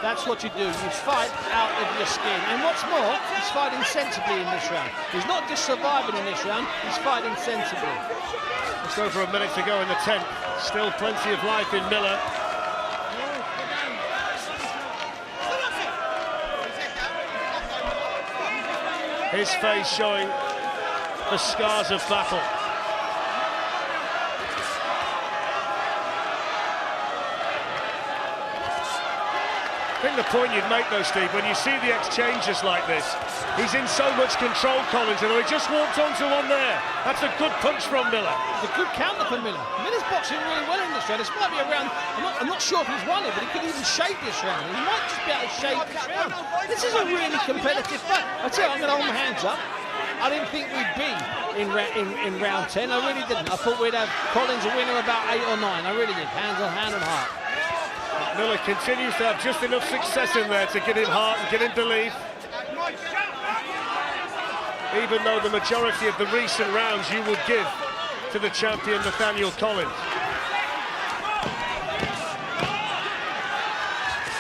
That's what you do. You fight out of your skin. And what's more, he's fighting sensibly in this round. He's not just surviving in this round, he's fighting sensibly. Just over a minute to go in the 10th. Still plenty of life in Miller. His face showing the scars of battle. I think the point you'd make though, Steve, when you see the exchanges like this, he's in so much control, Collins, and he just walked onto one there. That's a good punch from Miller. It's a good counter for Miller. Miller's boxing really well in this round. This might be a round, I'm not sure if he's won it, but he could even shape this round. He might just be able to shape this round. This is a really competitive fight. I tell you, I'm going to hold my hands up. I didn't think we'd be in round 10. I really didn't. I thought we'd have Collins a winner about 8 or 9. I really did. Hand on heart. Miller continues to have just enough success in there to give him heart and give him belief. Even though the majority of the recent rounds you would give to the champion Nathaniel Collins.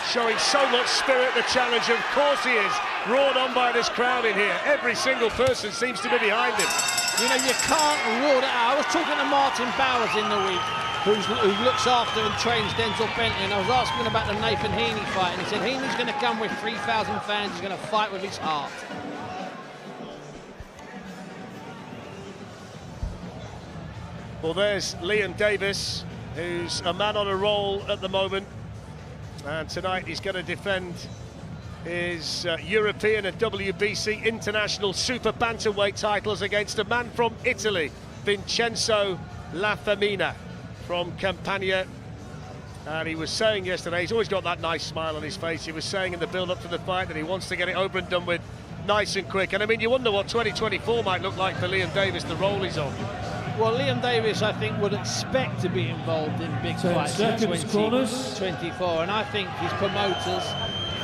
Showing so much spirit, the challenger. Of course he is. Roared on by this crowd in here. Every single person seems to be behind him. You know, you can't rule it out. I was talking to Martin Bowers in the week, who looks after and trains Denzel Bentley, and I was asking about the Nathan Heaney fight, and he said Heaney's going to come with 3,000 fans, he's going to fight with his heart. Well, there's Liam Davis, who's a man on a roll at the moment, and tonight he's going to defend his European and WBC international super bantamweight titles against a man from Italy, Vincenzo La Femina from Campania. And he was saying yesterday, he's always got that nice smile on his face, he was saying in the build-up to the fight that he wants to get it over and done with nice and quick. And I mean, you wonder what 2024 might look like for Liam Davis, the role he's on. Well, Liam Davis, I think, would expect to be involved in big fights in 2024, and I think his promoters,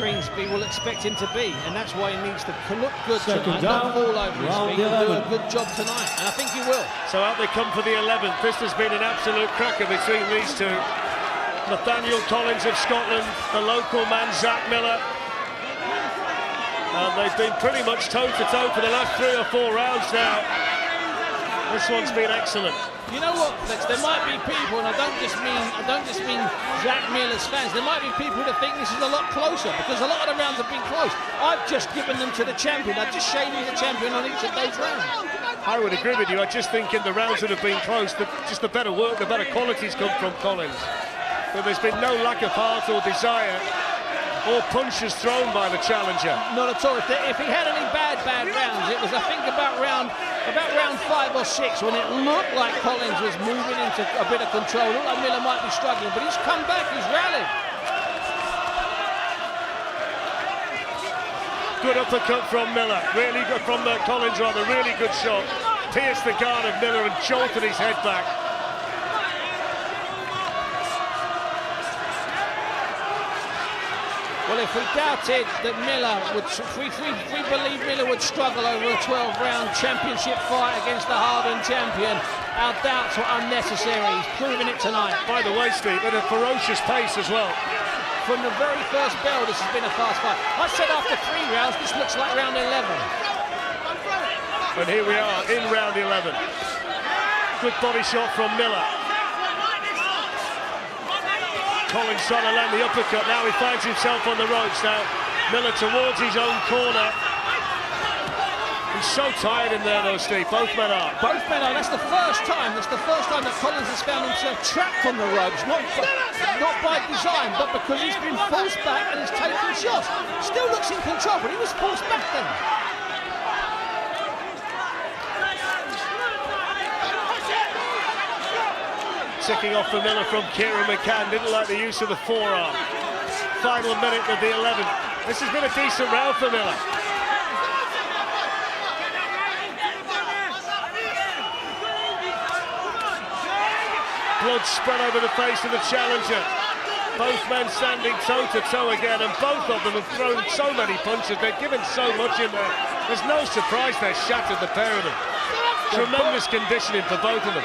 Queensberry, will expect him to be, and that's why he needs to look good tonight, not fall over his feet, and do a good job tonight, and I think he will. So out they come for the 11th. This has been an absolute cracker between these two. Nathaniel Collins of Scotland, the local man Zach Miller, and they've been pretty much toe-to-toe for the last 3 or 4 rounds now. This one's been excellent. You know what, Flex? There might be people, and I don't just mean Jack Miller's fans. There might be people that think this is a lot closer because a lot of the rounds have been close. I've just given them to the champion. I've just shaded the champion on each of those rounds. I would agree with you. I just think in the rounds that have been close, just the better work, the better qualities come from Collins. But there's been no lack of heart or desire or punches thrown by the challenger. Not at all. If he had any bad rounds, it was, I think, about round 5 or 6 when it looked like Collins was moving into a bit of control. It looked like Miller might be struggling, but he's come back, he's rallied. Good uppercut from Miller, really good from Collins rather, really good shot. Pierced the guard of Miller and jolted his head back. Well, if we doubted that Miller would, if we believe Miller would struggle over a 12-round championship fight against the hardened champion, our doubts were unnecessary. He's proven it tonight. By the way, Steve, at a ferocious pace as well. From the very first bell, this has been a fast fight. I said after 3 rounds, this looks like round 11. And here we are in round 11. Good body shot from Miller. Collins trying to land the uppercut. Now he finds himself on the ropes. Now Miller towards his own corner. He's so tired in there though, Steve. Both men are. Both men are. That's the first time. That's the first time that Collins has found himself trapped on the ropes. Not by design, but because he's been forced back and he's taken shots. Still looks in control, but he was forced back then. Ticking off for Miller from Kieran McCann. Didn't like the use of the forearm. Final minute of the 11th. This has been a decent round for Miller. Blood spread over the face of the challenger. Both men standing toe-to-toe again, and both of them have thrown so many punches. They're given so much in there. There's no surprise they're shattered, the pair of them. Tremendous conditioning for both of them.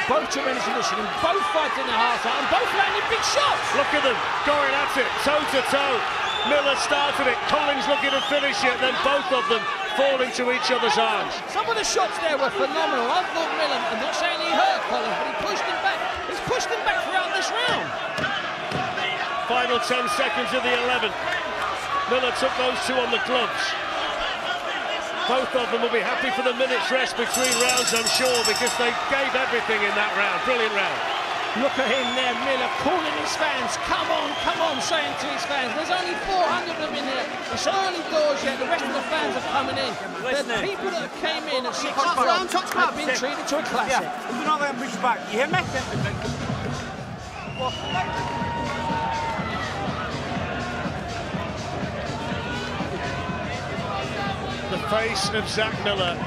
Both tremendous conditioning, both fighting their hearts out, and both landing big shots. Look at them going at it, toe-to-toe. Miller started it, Collins looking to finish it, then both of them fall into each other's arms. Some of the shots there were phenomenal. I thought Miller, I'm not saying he hurt Collins, but he pushed him back. He's pushed him back throughout this round. Final 10 seconds of the 11th. Miller took those two on the gloves. Both of them will be happy for the minute's rest between rounds, I'm sure, because they gave everything in that round. Brilliant round. Look at him there, Miller calling his fans, come on, saying to his fans, there's only 400 of them in here. It's early doors yet, the rest of the fans are coming in. The people that came in at 6 o'clock have been treated to a classic. Yeah, do not let him push back. You hear me? The face of Zach Miller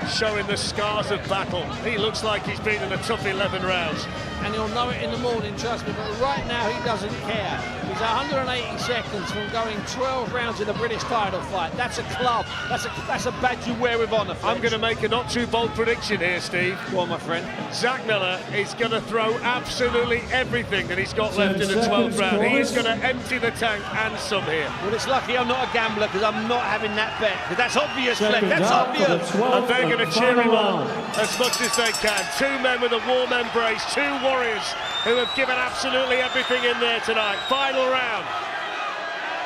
showing the scars of battle. He looks like he's been in a tough 11 rounds. And he'll know it in the morning, trust me, but right now he doesn't care. He's 180 seconds from going 12 rounds in a British title fight. That's a club. That's a badge you wear with honour. I'm going to make a not too bold prediction here, Steve. Go on, my friend. Zach Miller is going to throw absolutely everything that he's got left in the 12th round. He is going to empty the tank and some here. Well, it's lucky I'm not a gambler because I'm not having that bet. Because that's obvious, Glenn. That's obvious. And they're going to cheer him on as much as they can. Two men with a warm embrace, two warriors who have given absolutely everything in there tonight. Final round.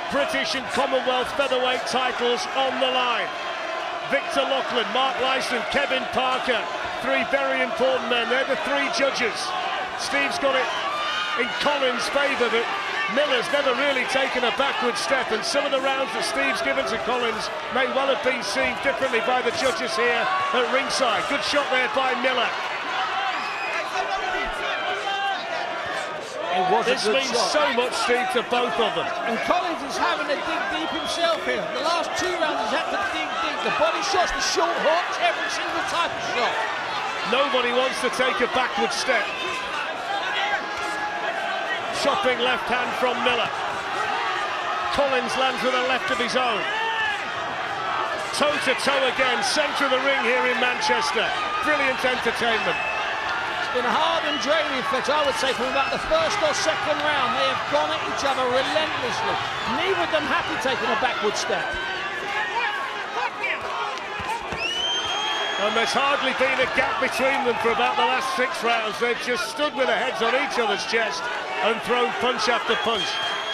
British and Commonwealth featherweight titles on the line. Victor Loughlin, Mark Lyson, Kevin Parker. Three very important men. They're the three judges. Steve's got it in Collins' favour, but Miller's never really taken a backward step, and some of the rounds that Steve's given to Collins may well have been seen differently by the judges here at ringside. Good shot there by Miller. This means so much, Steve, to both of them. And Collins is having to dig deep himself here. The last 2 rounds he's had to dig deep. The body shots, the short hooks, every single type of shot. Nobody wants to take a backward step. Chopping left hand from Miller. Collins lands with a left of his own. Toe-to-toe again, centre of the ring here in Manchester. Brilliant entertainment. Been hard and draining, Fletch, I would say, from about the first or second round. They have gone at each other relentlessly. Neither of them happy taking a backward step. And there's hardly been a gap between them for about the last 6 rounds. They've just stood with their heads on each other's chest and thrown punch after punch.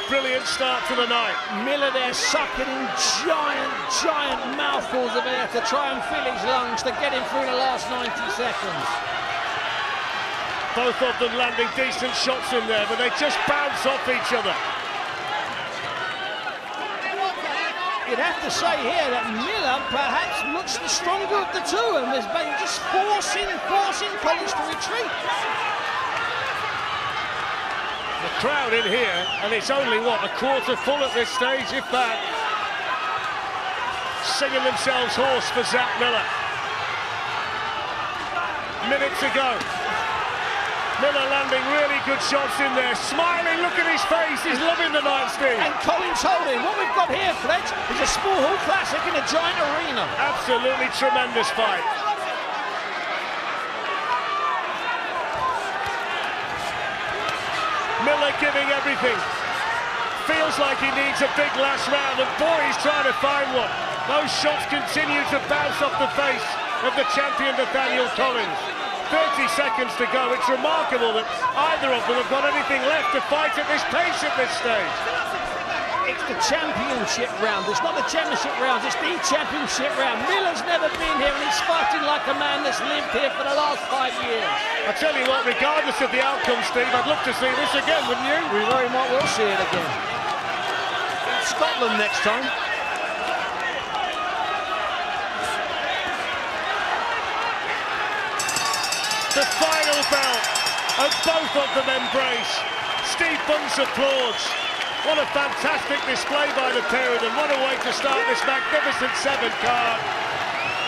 Brilliant start to the night. Miller there sucking in giant mouthfuls of air to try and fill his lungs to get him through the last 90 seconds. Both of them landing decent shots in there, but they just bounce off each other. You'd have to say here that Miller perhaps looks the stronger of the two, and has been just forcing Collins to retreat. The crowd in here, and it's only, what, a quarter full at this stage, if that. Singing themselves hoarse for Zach Miller. Minutes to go. Miller landing really good shots in there, smiling, look at his face, he's loving the night, Steve. And Collins holding. What we've got here, Fletch, is a small hall classic in a giant arena. Absolutely tremendous fight. Miller giving everything. Feels like he needs a big last round, and boy, he's trying to find one. Those shots continue to bounce off the face of the champion Nathaniel Collins. 30 seconds to go. It's remarkable that either of them have got anything left to fight at this pace at this stage. It's the championship round. It's not the championship round, it's the championship round. Miller's never been here, and he's fighting like a man that's lived here for the last 5 years. I tell you what, regardless of the outcome, Steve, I'd love to see this again, wouldn't you? We very might well see it again. Scotland next time. The final bell, and both of them embrace. Steve Bunce applauds. What a fantastic display by the pair of them. What a way to start this magnificent 7 card.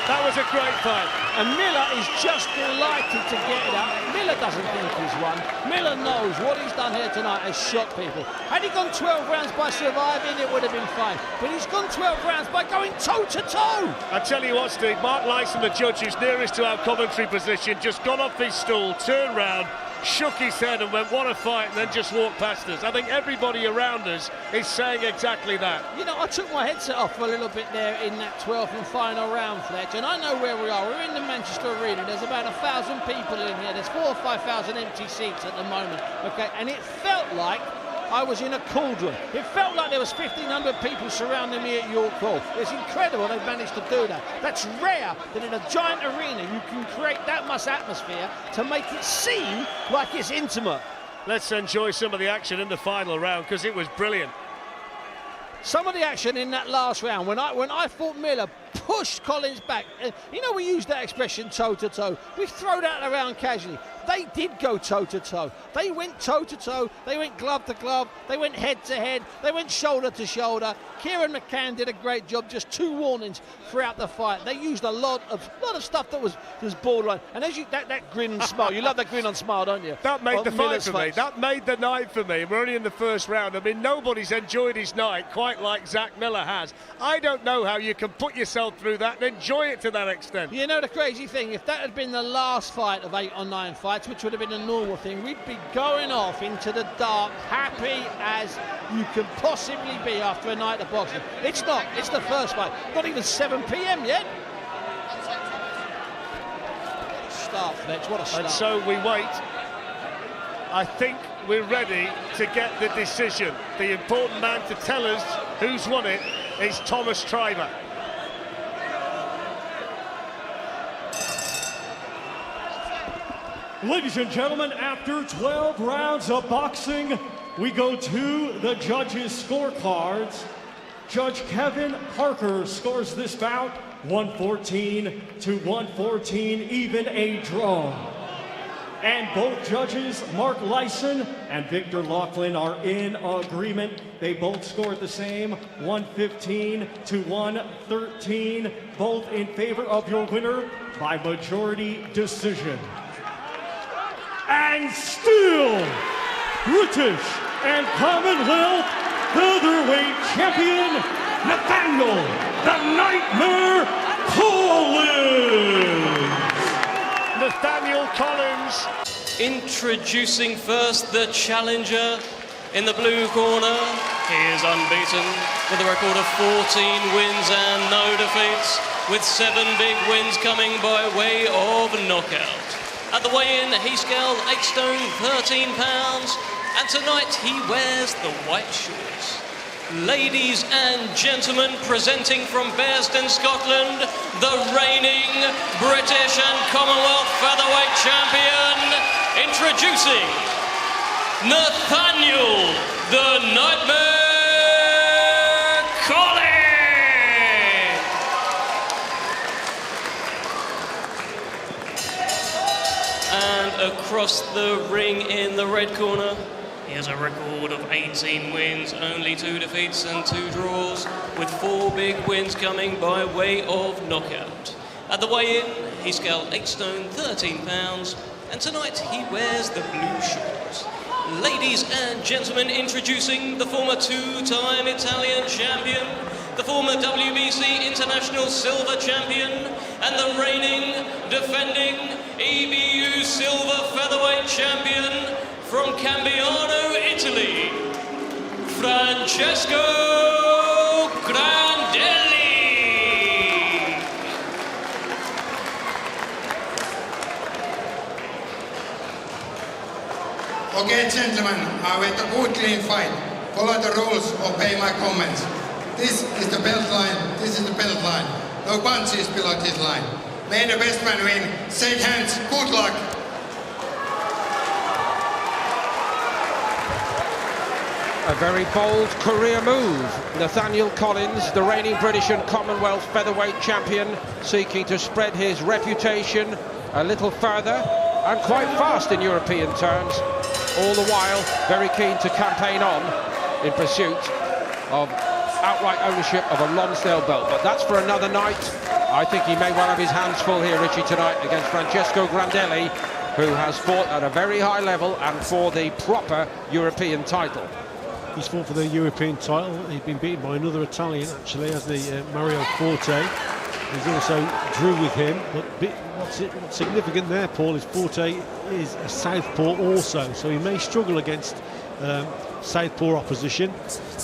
That was a great fight. And Miller is just delighted to get it up. Miller doesn't think he's won. Miller knows what he's done here tonight has shocked people. Had he gone 12 rounds by surviving, it would have been fine. But he's gone 12 rounds by going toe-to-toe. I tell you what, Steve, Mark Lyson, the judge who's nearest to our commentary position, just got off his stool, turned round, shook his head and went, what a fight, and then just walked past us. I think everybody around us is saying exactly that. You know, I took my headset off for a little bit there in that 12th and final round, Fletch, and I know where we are. We're in the Manchester Arena. There's about 1,000 people in here. There's 4,000 or 5,000 empty seats at the moment, okay? And it felt like I was in a cauldron. It felt like there was 1,500 people surrounding me at York Hall. It's incredible they've managed to do that. That's rare that in a giant arena you can create that much atmosphere to make it seem like it's intimate. Let's enjoy some of the action in the final round, because it was brilliant. Some of the action in that last round, when I thought Miller pushed Collins back, you know, we use that expression toe-to-toe. We throw that around casually. They did go toe-to-toe. They went toe-to-toe. They went glove-to-glove. They went head-to-head. They went shoulder-to-shoulder. Kieran McCann did a great job. Just 2 warnings throughout the fight. They used a lot of stuff that was borderline. And as you that grin and smile, you love that grin and smile, don't you? That made the fight for me. Face. That made the night for me. We're only in the first round. I mean, nobody's enjoyed his night quite like Zach Miller has. I don't know how you can put yourself through that and enjoy it to that extent. You know the crazy thing, if that had been the last fight of 8 or 9 fights, which would have been a normal thing, we'd be going off into the dark, happy as you can possibly be after a night of boxing. It's not. It's the first fight. Not even 7 p.m. yet. Start, Fletch. What a start. And so we wait. I think we're ready to get the decision. The important man to tell us who's won it is Thomas Treiber. Ladies and gentlemen, after 12 rounds of boxing, we go to the judges' scorecards. Judge Kevin Parker scores this bout 114 to 114, even a draw. And both judges, Mark Lyson and Victor Laughlin, are in agreement. They both scored the same, 115 to 113, both in favor of your winner by majority decision. And still, British and Commonwealth Featherweight Champion, Nathaniel "The Nightmare" Collins. Nathaniel Collins. Introducing first the challenger, In the blue corner, he is unbeaten with a record of 14 wins and no defeats, with 7 big wins coming by way of knockout. At the weigh-in, he scaled 8 stone, 13 pounds, and tonight he wears the white shorts. Ladies and gentlemen, presenting from Bearsden, Scotland, the reigning British and Commonwealth Featherweight Champion, introducing Nathaniel the Nightmare Collins! And across the ring in the red corner, he has a record of 18 wins, only 2 defeats and 2 draws, with 4 big wins coming by way of knockout. At the weigh-in, he scaled 8 stone, 13 pounds, and tonight he wears the blue shorts. Ladies and gentlemen, introducing the former 2-time Italian champion, the former WBC International Silver Champion, and the reigning, defending EBU Silver Featherweight Champion from Cambiano, Italy, Francesco Grandelli. Okay, gentlemen, I want a good clean fight. Follow the rules, obey my comments. This is the belt line, this is the belt line. No punches below this line. May the best man win. Shake hands, good luck. A very bold career move. Nathaniel Collins, the reigning British and Commonwealth Featherweight Champion, seeking to spread his reputation a little further and quite fast in European terms. All the while, very keen to campaign on in pursuit of outright ownership of a Lonsdale belt. But that's for another night. I think he may well have his hands full here, Richie, tonight against Francesco Grandelli, who has fought at a very high level and for the proper European title. He's fought for the European title. He's been beaten by another Italian, actually, as the Mario Forte. He's also drew with him, but what's significant there, Paul, is Forte is a southpaw also, so he may struggle against southpaw opposition.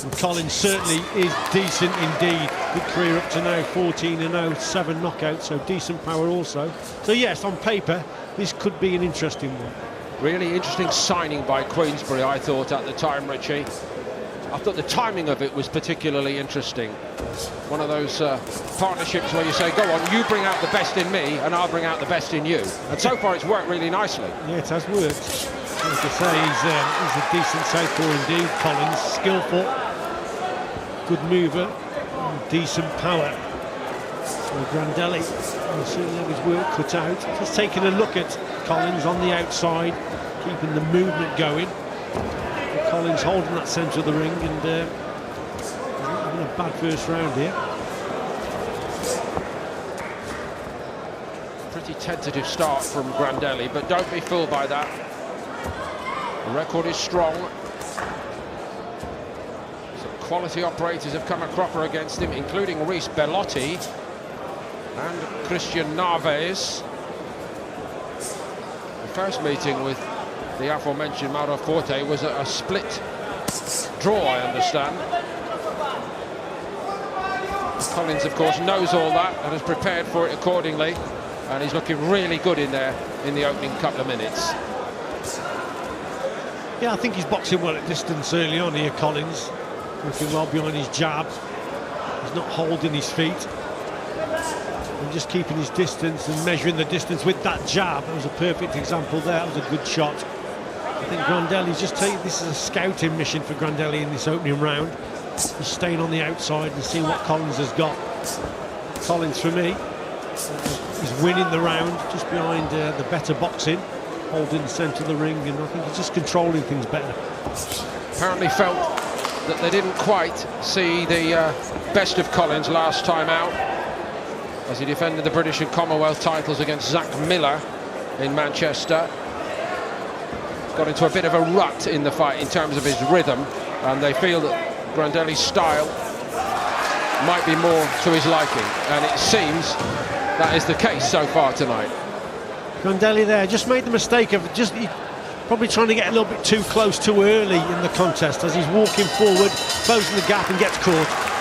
And Collins certainly is decent indeed. Good career up to now, 14-0, 7 knockouts, so decent power also. So yes, on paper, this could be an interesting one. Really interesting signing by Queensberry, I thought, at the time, Richie. I thought the timing of it was particularly interesting. One of those partnerships where you say, go on, you bring out the best in me and I'll bring out the best in you. And so far it's worked really nicely. Yeah, it has worked. Like I say, he's a decent southpaw indeed, Collins. Skillful, good mover, decent power. So Grandelli will certainly have his work cut out. Just taking a look at Collins on the outside, keeping the movement going. Collins holding that centre of the ring and having a bad first round here. Pretty tentative start from Grandelli, but don't be fooled by that. The record is strong. Some quality operators have come a cropper against him, including Reece Bellotti and Christian Narvaez. The first meeting with the aforementioned Mauro Forte was a split draw, I understand. Collins, of course, knows all that and has prepared for it accordingly, and he's looking really good in there in the opening couple of minutes. Yeah, I think he's boxing well at distance early on here, Collins. Looking well behind his jab. He's not holding his feet. And just keeping his distance and measuring the distance with that jab. That was a perfect example there. That was a good shot. I think Grandelli's just taking this as a scouting mission for Grandelli in this opening round. He's staying on the outside and seeing what Collins has got. Collins, for me, is winning the round just behind the better boxing, holding the centre of the ring, and I think he's just controlling things better. Apparently felt that they didn't quite see the best of Collins last time out, as he defended the British and Commonwealth titles against Zach Miller in Manchester. Got into a bit of a rut in the fight in terms of his rhythm, and they feel that Grandelli's style might be more to his liking, and it seems that is the case so far tonight. Grandelli there just made the mistake of probably trying to get a little bit too close too early in the contest as he's walking forward, closing the gap and gets caught.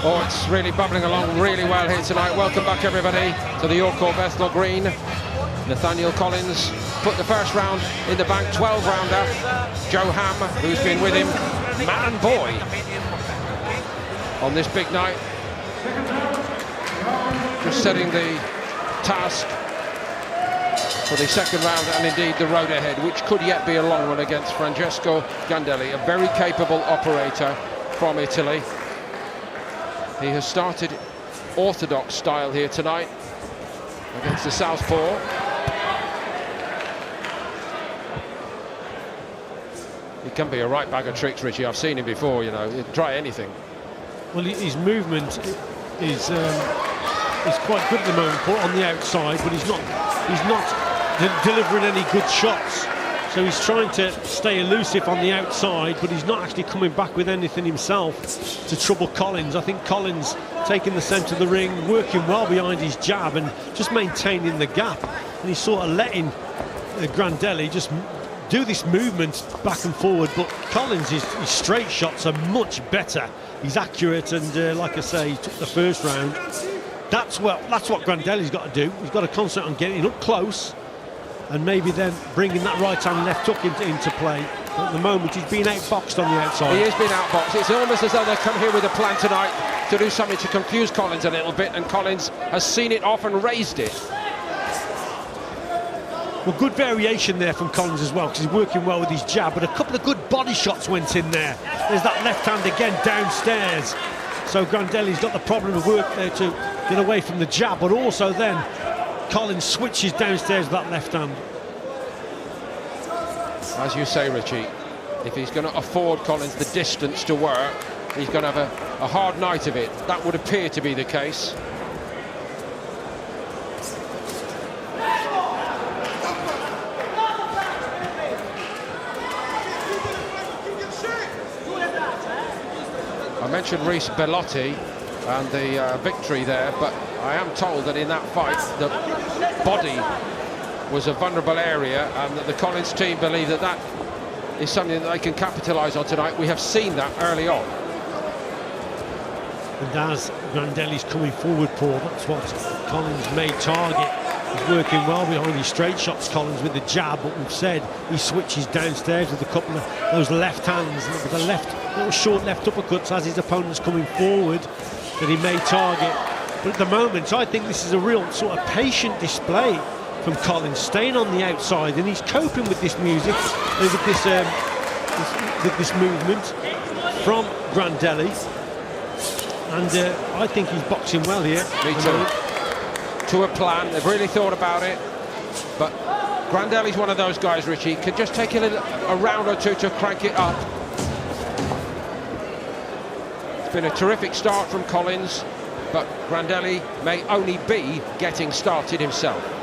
Oh, it's really bubbling along really well here tonight. Welcome back, everybody, to the Yorkshire Bethnal Green. Nathaniel Collins put the first round in the bank, 12-rounder. Joe Ham, who's been with him, man and boy, on this big night. Just setting the task for the second round and indeed the road ahead, which could yet be a long one against Francesco Gandelli, a very capable operator from Italy. He has started orthodox style here tonight against the southpaw. He can be a right bag of tricks, Richie. I've seen him before, you know, he'd try anything. Well, his movement is quite good at the moment, Paul, on the outside, but he's not delivering any good shots. So he's trying to stay elusive on the outside, but he's not actually coming back with anything himself to trouble Collins. I think Collins taking the centre of the ring, working well behind his jab and just maintaining the gap. And he's sort of letting Gandelli just do this movement back and forward, but Collins, his straight shots are much better. He's accurate, and like I say, he took the first round. That's what Gandelli's got to do. He's got to concentrate on getting up close and maybe then bringing that right hand left hook into play. But at the moment, he's been outboxed on the outside. He has been outboxed. It's almost as though they've come here with a plan tonight to do something to confuse Collins a little bit, and Collins has seen it off and raised it. Well, good variation there from Collins as well, because he's working well with his jab, but a couple of good body shots went in there. There's that left hand again downstairs. So Gandelli's got the problem of work there to get away from the jab, but also then Collins switches downstairs with that left hand. As you say, Richie, if he's going to afford Collins the distance to work, he's going to have a hard night of it. That would appear to be the case. I mentioned Reece Bellotti and the victory there, but I am told that in that fight the body was a vulnerable area, and that the Collins team believe that that is something that they can capitalise on tonight. We have seen that early on. And as Gandelli's coming forward, Paul, that's what Collins may target. He's working well behind his straight shots, Collins, with the jab, but we've said he switches downstairs with a couple of those left hands, with the little short left uppercuts as his opponent's coming forward that he may target. But at the moment, I think this is a real sort of patient display from Collins, staying on the outside, and he's coping with this music, with this movement from Gandelli. And I think he's boxing well here. Me too. To a plan, they've really thought about it. But Gandelli's one of those guys, Richie, can just take a round or two to crank it up. It's been a terrific start from Collins, but Gandelli may only be getting started himself.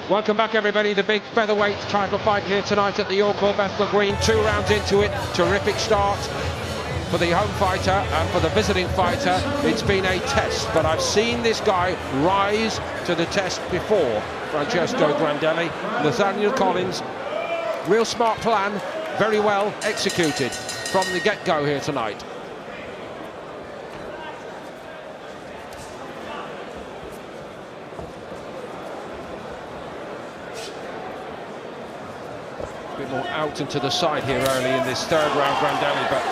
Welcome back, everybody. The big featherweight title fight here tonight at the Yorkshire Bethnal Green. 2 rounds into it. Terrific start for the home fighter and for the visiting fighter. It's been a test, but I've seen this guy rise to the test before. Francesco Grandelli. Nathaniel Collins, real smart plan, very well executed from the get-go here tonight. A bit more out and to the side here early in this third round, Grandelli, but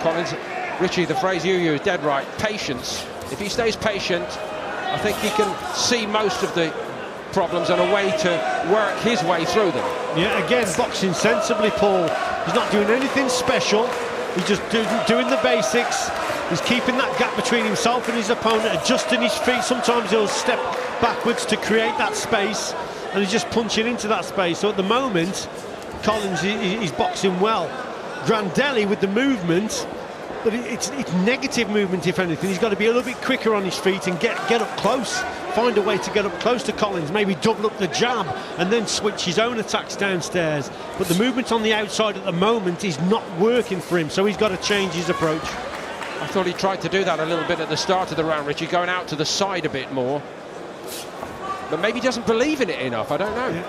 Collins, Richie, the phrase you use, dead right, patience. If he stays patient, I think he can see most of the problems and a way to work his way through them. Yeah, again, boxing sensibly, Paul. He's not doing anything special. He's just doing the basics. He's keeping that gap between himself and his opponent, adjusting his feet. Sometimes he'll step backwards to create that space, and he's just punching into that space. So at the moment, Collins is boxing well. Grandelli with the movement, but it's negative movement, if anything. He's got to be a little bit quicker on his feet and get up close. Find a way to get up close to Collins, maybe double up the jab and then switch his own attacks downstairs. But the movement on the outside at the moment is not working for him, so he's got to change his approach. I thought he tried to do that a little bit at the start of the round, Richie, going out to the side a bit more. But maybe he doesn't believe in it enough, I don't know. Yeah.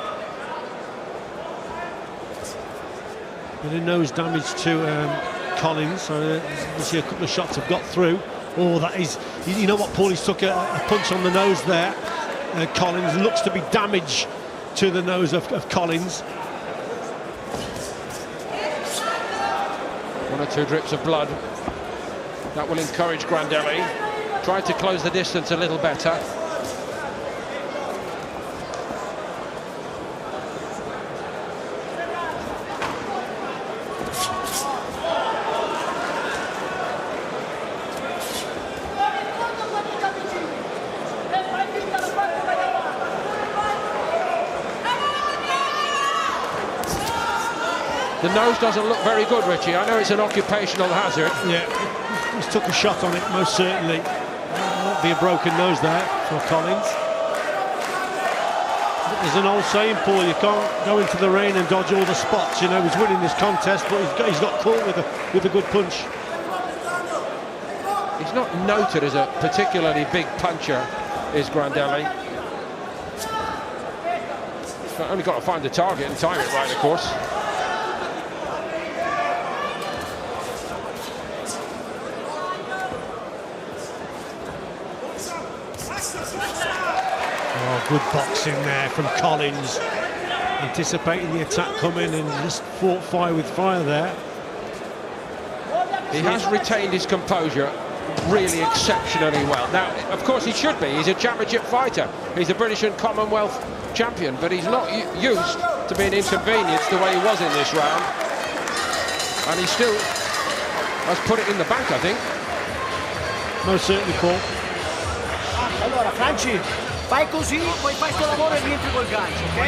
Bit of nose damage to Collins, so we'll see a couple of shots have got through. Oh, that is, you know what, Paul, he's took a punch on the nose there. Collins looks to be damage to the nose of Collins. One or two drips of blood. That will encourage Grandelli. Try to close the distance a little better. The nose doesn't look very good, Richie. I know it's an occupational hazard. Yeah, he's took a shot on it, most certainly. There won't be a broken nose there for Collins. There's an old saying, Paul, you can't go into the rain and dodge all the spots. You know, he's winning this contest, but he's got caught with a good punch. He's not noted as a particularly big puncher, is Grandelli. He's only got to find the target and time it right, of course. Oh, good boxing there from Collins. Anticipating the attack coming and just fought fire with fire there. He has retained his composure really exceptionally well. Now, of course, he should be. He's a championship fighter. He's a British and Commonwealth champion, but he's not used to being inconvenienced the way he was in this round. And he still has put it in the bank, I think. Most certainly, Paul. Allora, Franci, fai così, poi fai sto lavoro e rientri col gancio, ok?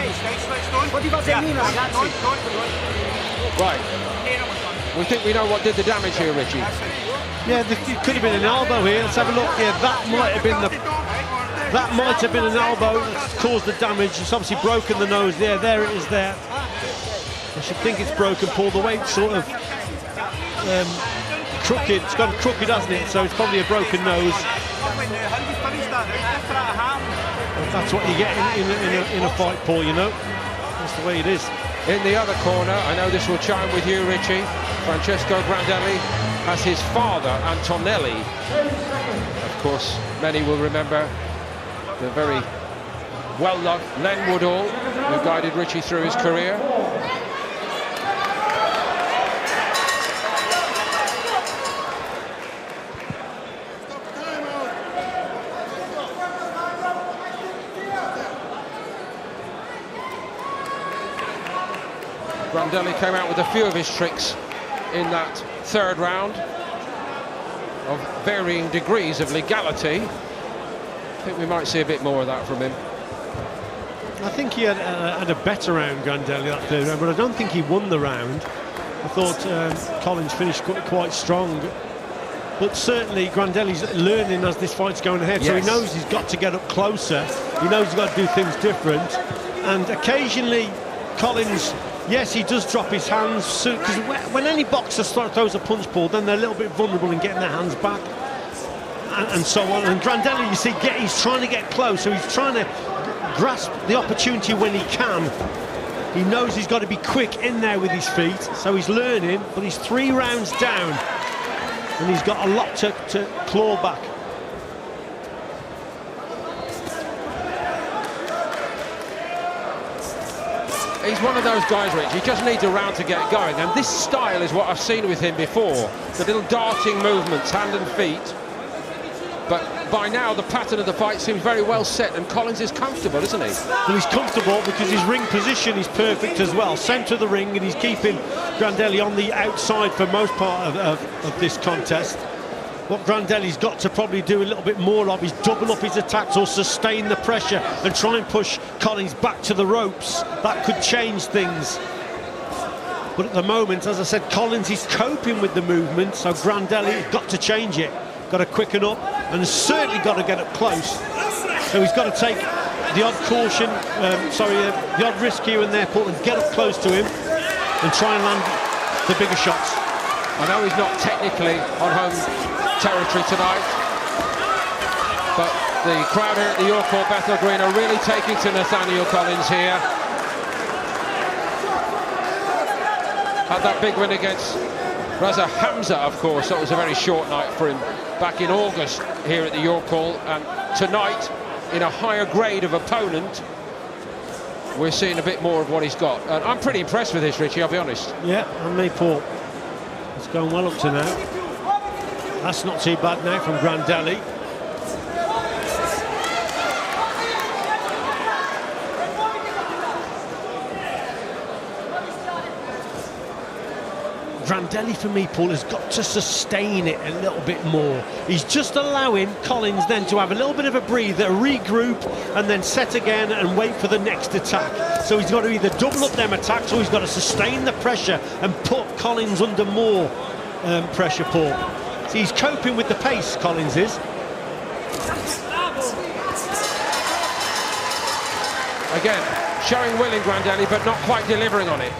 Un po' di vasellina, ragazzi. Right. We think we know what did the damage here, Richie. Yeah, it could have been an elbow here. Let's have a look. Yeah, that might have been an elbow that's caused the damage. It's obviously broken the nose there. There it is there. I should think it's broken, Paul. The way it's sort of crooked. It's gone crooked, hasn't it? So it's probably a broken nose. That's what you get in a fight, Paul, you know. That's the way it is. In the other corner, I know this will chime with you, Richie. Francesco Grandelli has his father, Antonelli. Of course, many will remember the very well-loved Len Woodall, who guided Richie through his career. Grandelli came out with a few of his tricks in that third round of varying degrees of legality. I think we might see a bit more of that from him. I think he had a better round, Grandelli, that third round, but I don't think he won the round. I thought Collins finished quite strong. But certainly Grandelli's learning as this fight's going ahead, so he knows he's got to get up closer. He knows he's got to do things different. And occasionally Collins, yes, he does drop his hands, because when any boxer throws a punch, Paul, then they're a little bit vulnerable in getting their hands back and so on. And Grandelli, you see, he's trying to get close, so he's trying to grasp the opportunity when he can. He knows he's got to be quick in there with his feet, so he's learning, but he's 3 rounds down, and he's got a lot to claw back. He's one of those guys, Rich, he just needs a round to get going, and this style is what I've seen with him before. The little darting movements, hand and feet. But by now, the pattern of the fight seems very well set, and Collins is comfortable, isn't he? Well, he's comfortable because his ring position is perfect as well. Centre of the ring, and he's keeping Grandelli on the outside for most part of this contest. What Grandelli's got to probably do a little bit more of is double up his attacks or sustain the pressure and try and push Collins back to the ropes. That could change things. But at the moment, as I said, Collins is coping with the movement, so Grandelli's got to change it. Got to quicken up, and certainly got to get up close. So he's got to take the odd caution, the odd risk here and there, Paul, and get up close to him and try and land the bigger shots. I know he's not technically on home territory tonight, but the crowd here at the York Court Bethnal Green are really taking to Nathaniel Collins here. Had that big win against Raza Hamza, of course. That was a very short night for him back in August here at the York Hall, and tonight, in a higher grade of opponent, we're seeing a bit more of what he's got. And I'm pretty impressed with this, Richie, I'll be honest. Yeah, and me, Paul. It's going well up to now. That's not too bad now from Grandelli. Grandelli, for me, Paul, has got to sustain it a little bit more. He's just allowing Collins then to have a little bit of a breather, regroup, and then set again and wait for the next attack. So he's got to either double up them attacks, or he's got to sustain the pressure and put Collins under more pressure, Paul. So he's coping with the pace, Collins is. Again, showing will in Grandelli, but not quite delivering on it.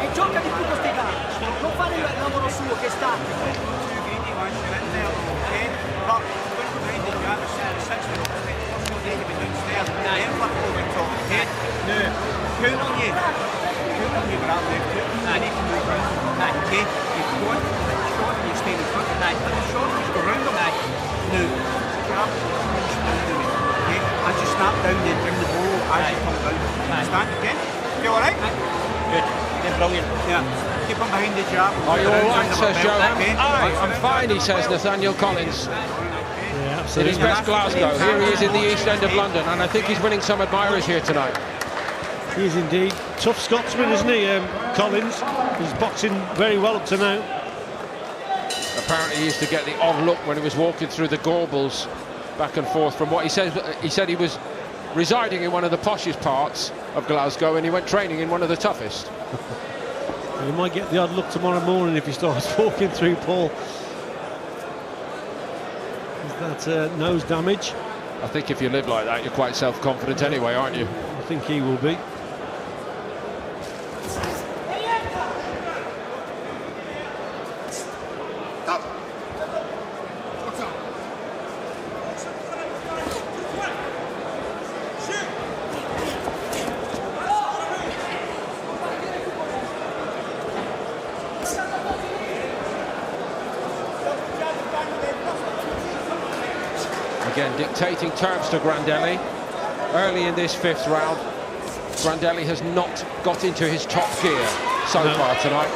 E gioca di più queste gare, non fare il lavoro suo che sta. As you snap down, then bring the ball as you come down. Stand again. You all right? Good. They're brilliant. Yeah. Keep him behind the jab. Are you all right, says Joe? I'm fine, he says, Nathaniel Collins. Yeah, In absolutely. his best Glasgow. Here he is in the East End of London, and I think he's winning some admirers here tonight. He is indeed. Tough Scotsman, isn't he, Collins? He's boxing very well up to now. Apparently he used to get the odd look when he was walking through the Gorbals back and forth. From what he said he was residing in one of the poshest parts of Glasgow, and he went training in one of the toughest. He might get the odd look tomorrow morning if he starts walking through, Paul. Is that nose damage? I think if you live like that, you're quite self-confident anyway, aren't you? I think he will be. Again, dictating terms to Grandelli. Early in this 5th round, Grandelli has not got into his top gear so far tonight.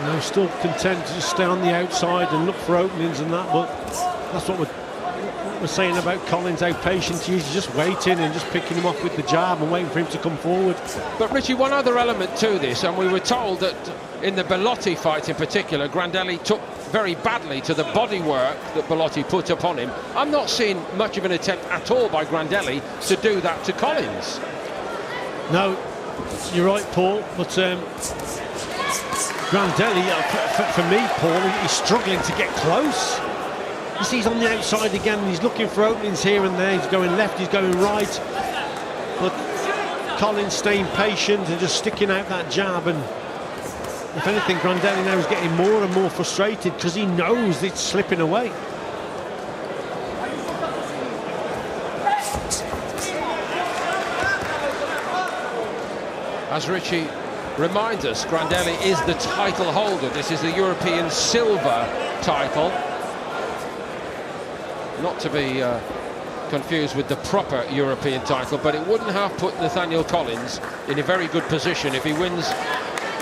No, still content to just stay on the outside and look for openings and that, but that's what we're saying about Collins, how patient he is. He's just waiting and just picking him off with the jab and waiting for him to come forward. But Richie, one other element to this, and we were told that in the Bellotti fight in particular, Grandelli took very badly to the body work that Bellotti put upon him. I'm not seeing much of an attempt at all by Grandelli to do that to Collins. No, you're right, Paul, but Grandelli, for me, Paul, he's struggling to get close. You see, he's on the outside again, and he's looking for openings here and there. He's going left, he's going right, but Collins staying patient and just sticking out that jab, and if anything, Grandelli now is getting more and more frustrated because he knows it's slipping away. As Richie reminds us, Grandelli is the title holder. This is the European Silver title. Not to be confused with the proper European title, but it wouldn't have put Nathaniel Collins in a very good position if he wins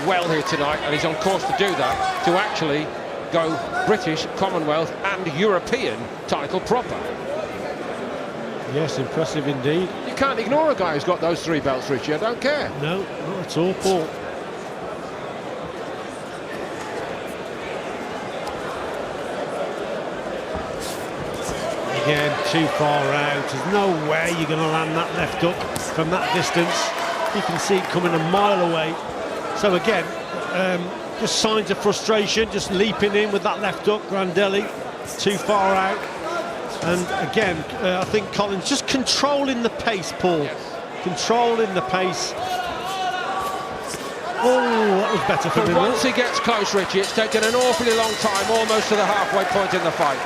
well here tonight, and he's on course to do that, to actually go British, Commonwealth and European title proper. Yes, impressive indeed. You can't ignore a guy who's got those 3 belts, Richie, I don't care. No, not at all, Paul. Again, too far out. There's no way you're going to land that left hook from that distance. You can see it coming a mile away. So again, just signs of frustration, just leaping in with that left hook. Grandelli, too far out. And again, I think Collins just controlling the pace, Paul. Yes. Controlling the pace. Oh, that was better for him. Once he gets close, Richie, it's taken an awfully long time, almost to the halfway point in the fight.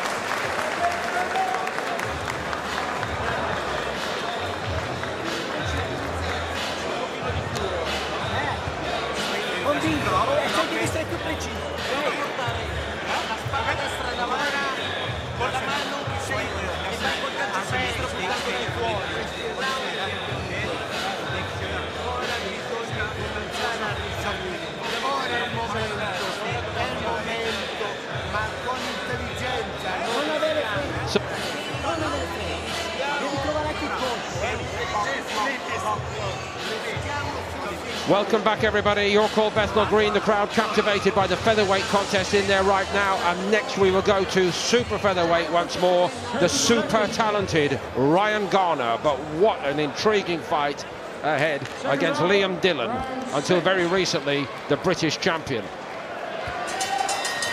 Welcome back, everybody. Your call, Bethnal Green. The crowd captivated by the featherweight contest in there right now. And next we will go to super featherweight once more. The super talented Ryan Garner. But what an intriguing fight ahead against Liam Dillon, until very recently the British champion.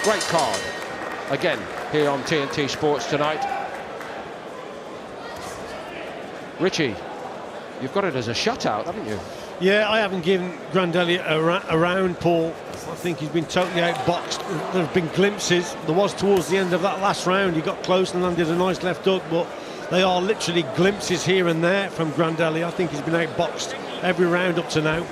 Great card again here on TNT Sports tonight. Richie, you've got it as a shutout, haven't you? Yeah, I haven't given Grandelli a round, Paul. I think he's been totally outboxed. There have been glimpses. There was towards the end of that last round. He got close and landed a nice left hook, but they are literally glimpses here and there from Grandelli. I think he's been outboxed every round up to now.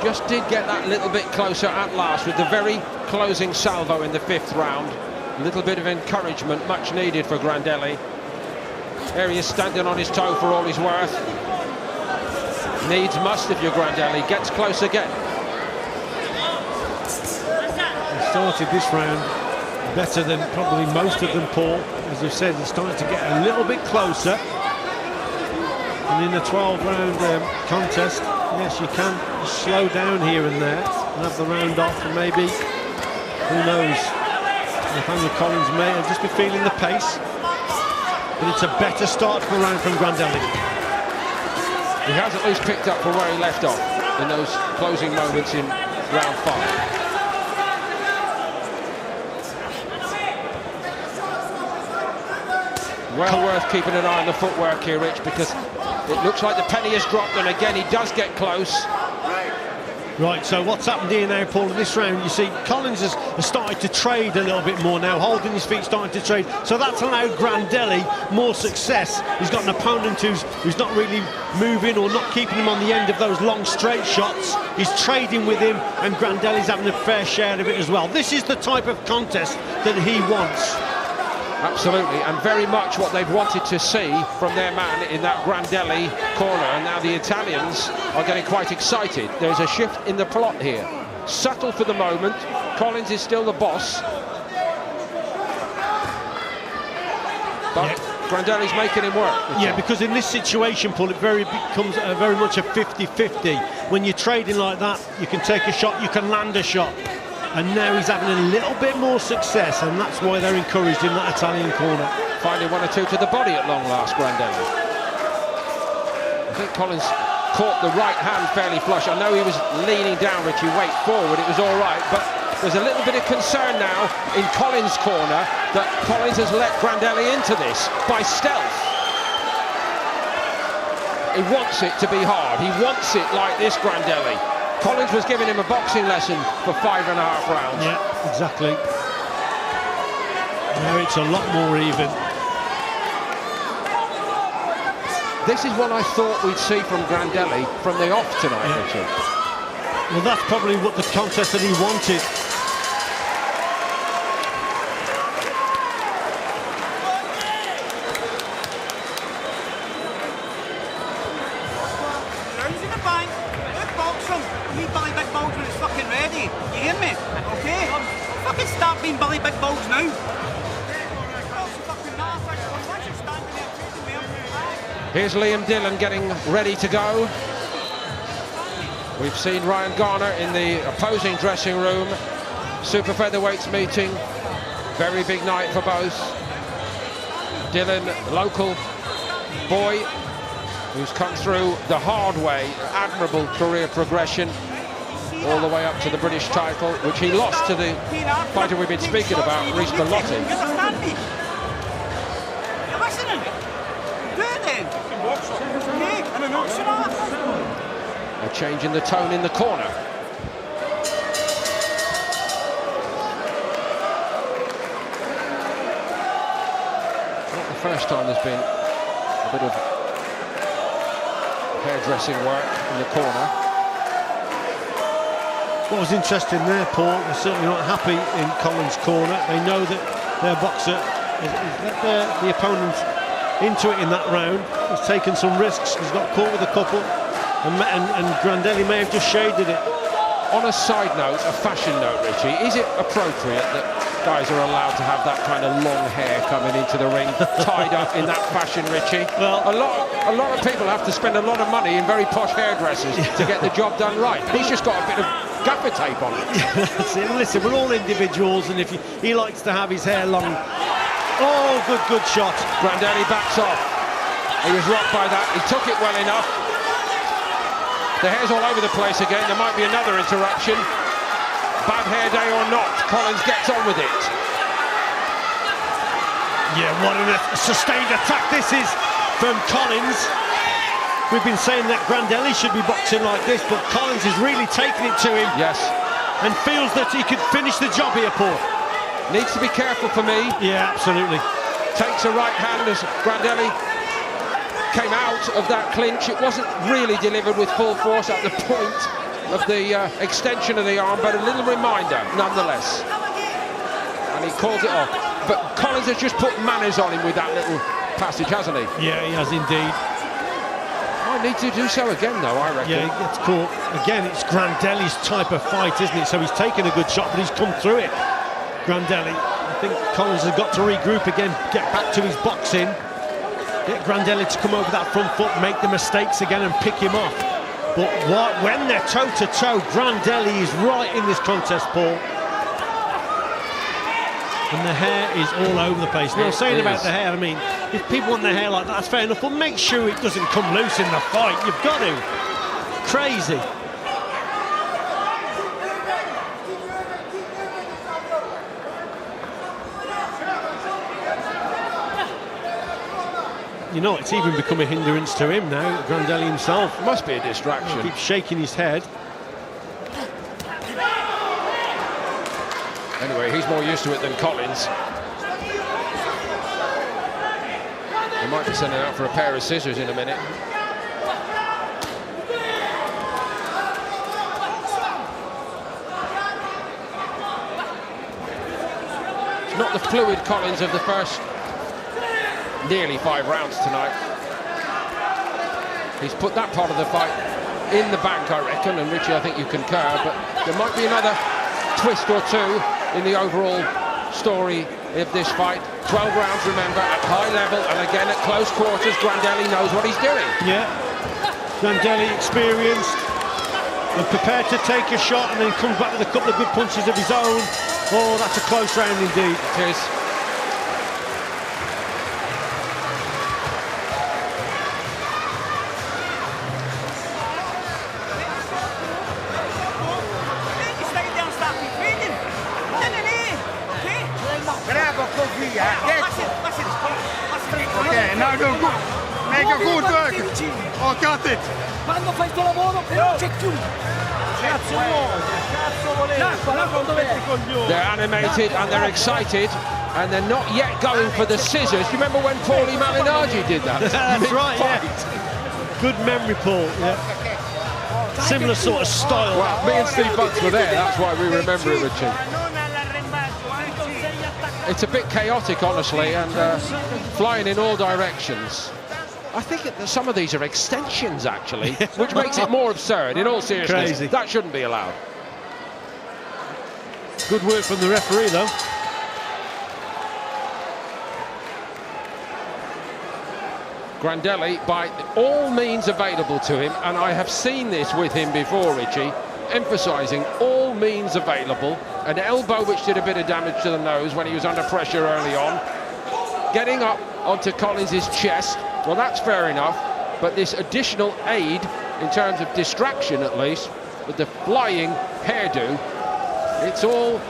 Just did get that little bit closer at last with the very closing salvo in the 5th round. A little bit of encouragement, much needed for Grandelli. There he is, standing on his toe for all he's worth. Needs must if you're Grandelli. Gets close again. He started this round better than probably most of them, Paul. As you've said, he's starting to get a little bit closer. And in the 12-round contest, yes, you can slow down here and there and have the round off, and maybe, who knows, Nathaniel Collins may just be feeling the pace. But it's a better start for the round from Grandelli. He has at least picked up from where he left off in those closing moments in round 5. Well worth keeping an eye on the footwork here, Rich, because it looks like the penny has dropped, and again he does get close. Right, so what's happened here now, Paul, in this round? You see, Collins has started to trade a little bit more now, holding his feet, starting to trade. So that's allowed Grandelli more success. He's got an opponent who's not really moving or not keeping him on the end of those long straight shots. He's trading with him, and Grandelli's having a fair share of it as well. This is the type of contest that he wants. Absolutely, and very much what they've wanted to see from their man in that Grandelli corner, and now the Italians are getting quite excited. There's a shift in the plot here. Subtle for the moment. Collins is still the boss. But Grandelli's making him work. Yeah, because in this situation, Paul, it becomes very much a 50-50. When you're trading like that, you can take a shot, you can land a shot. And now he's having a little bit more success, and that's why they're encouraged in that Italian corner. Finding 1 or 2 to the body at long last, Grandelli. I think Collins caught the right hand fairly flush. I know he was leaning down, Richie, weight forward, it was all right, but there's a little bit of concern now in Collins' corner that Collins has let Grandelli into this by stealth. He wants it to be hard. He wants it like this, Grandelli. Collins was giving him a boxing lesson for 5.5 rounds. Yeah, exactly. Now it's a lot more even. This is what I thought we'd see from Grandelli from the off tonight, Richard. Well, that's probably what the contest that he wanted. Rounds in the bank, good box him. Me Billy Big Balls when it's fucking ready. You hear me? Okay? Fucking start being Billy Big Balls now. Here's Liam Dillon getting ready to go. We've seen Ryan Garner in the opposing dressing room. Super featherweights meeting. Very big night for both. Dillon, local boy, who's come through the hard way. Admirable career progression all the way up to the British title, which he lost to the fighter we've been speaking about, Rhys Bellotti. You understand me? You're listening? Do it then. Okay, and an option off. A change in the tone in the corner. Not the first time there's been a bit of hairdressing work in the corner. What was interesting there, Paul, they're certainly not happy in Collins' corner. They know that their boxer has let the opponent into it in that round. He's taken some risks. He's got caught with a couple, and Grandelli may have just shaded it. On a side note, a fashion note, Richie, is it appropriate that guys are allowed to have that kind of long hair coming into the ring, tied up in that fashion, Richie? Well, a lot of people have to spend a lot of money in very posh hairdressers to get the job done right. He's just got a bit of gaffer tape on it. Listen, we're all individuals, and if he likes to have his hair long. Oh, good shot. Grandelli backs off. He was rocked by that. He took it well enough. The hair's all over the place again. There might be another interruption. Bad hair day or not, Collins gets on with it. Yeah, what a sustained attack this is from Collins. We've been saying that Grandelli should be boxing like this, but Collins is really taking it to him. Yes. And feels that he could finish the job here, Paul. Needs to be careful for me. Yeah, absolutely. Takes a right hand as Grandelli came out of that clinch. It wasn't really delivered with full force at the point of the extension of the arm, but a little reminder nonetheless. And he called it off. But Collins has just put manners on him with that little passage, hasn't he? Yeah, he has indeed. Might need to do so again, though, I reckon. Yeah, he gets caught. Again, it's Grandelli's type of fight, isn't it? So he's taken a good shot, but he's come through it. Grandelli. I think Collins has got to regroup again, get back to his boxing, get Grandelli to come over that front foot, make the mistakes again and pick him off. But when they're toe-to-toe, Grandelli is right in this contest, Paul. And the hair is all over the place. Now, saying about the hair, I mean, if people want their hair like that, that's fair enough, but make sure it doesn't come loose in the fight. You've got to. Crazy. You know, it's even become a hindrance to him now, Grandelli himself. It must be a distraction. He keeps shaking his head. Anyway, he's more used to it than Collins. He might be sending out for a pair of scissors in a minute. It's not the fluid Collins of the first nearly 5 rounds tonight. He's put that part of the fight in the bank, I reckon, and Richie, I think you concur, but there might be another twist or two in the overall story of this fight. 12 rounds, remember, at high level, and again at close quarters. Grandelli knows what he's doing. Yeah, Grandelli experienced and prepared to take a shot, and then comes back with a couple of good punches of his own. Oh, that's a close round indeed. It is. Okay, now go good. Make a good work. Oh, got it. Quando fai sto lavoro, però c'è chiuso. They're animated and they're excited, and they're not yet going for the scissors. You remember when Paulie Malignaggi did that? That's right, yeah. Good memory, Paul. Yeah. Similar sort of style. Well, me and Steve Bunce were there, that's why we remember it, Richie. It's a bit chaotic, honestly, and flying in all directions. I think that some of these are extensions, actually, which makes it more absurd. In all seriousness, crazy. That shouldn't be allowed. Good work from the referee, though. Grandelli, by all means available to him, and I have seen this with him before, Richie, emphasising all means available. An elbow which did a bit of damage to the nose when he was under pressure early on. Getting up onto Collins' chest, well, that's fair enough, but this additional aid, in terms of distraction at least, with the flying hairdo, it's all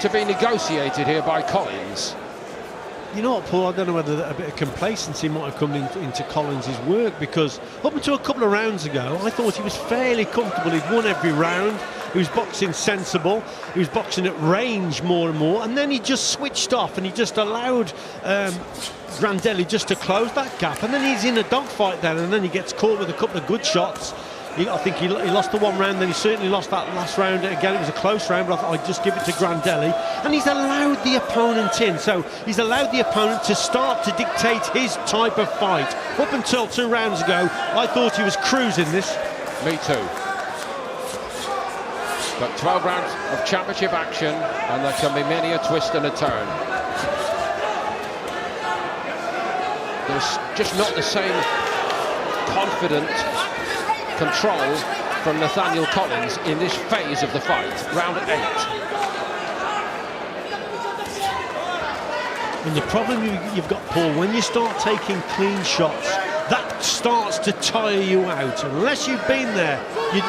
to be negotiated here by Collins. You know what, Paul, I don't know whether a bit of complacency might have come into Collins' work, because up until a couple of rounds ago, I thought he was fairly comfortable. He'd won every round. He was boxing sensible. He was boxing at range more and more. And then he just switched off and he just allowed Grandelli just to close that gap. And then he's in a dogfight then, and then he gets caught with a couple of good shots. I think he lost the one round, then he certainly lost that last round. Again, it was a close round, but I thought I'd just give it to Grandelli. And he's allowed the opponent in, so he's allowed the opponent to start to dictate his type of fight. Up until 2 rounds ago, I thought he was cruising this. Me too. But 12 rounds of championship action, and there can be many a twist and a turn. There's just not the same confident control from Nathaniel Collins in this phase of the fight, round 8. And the problem you've got, Paul, when you start taking clean shots, that starts to tire you out. Unless you've been there,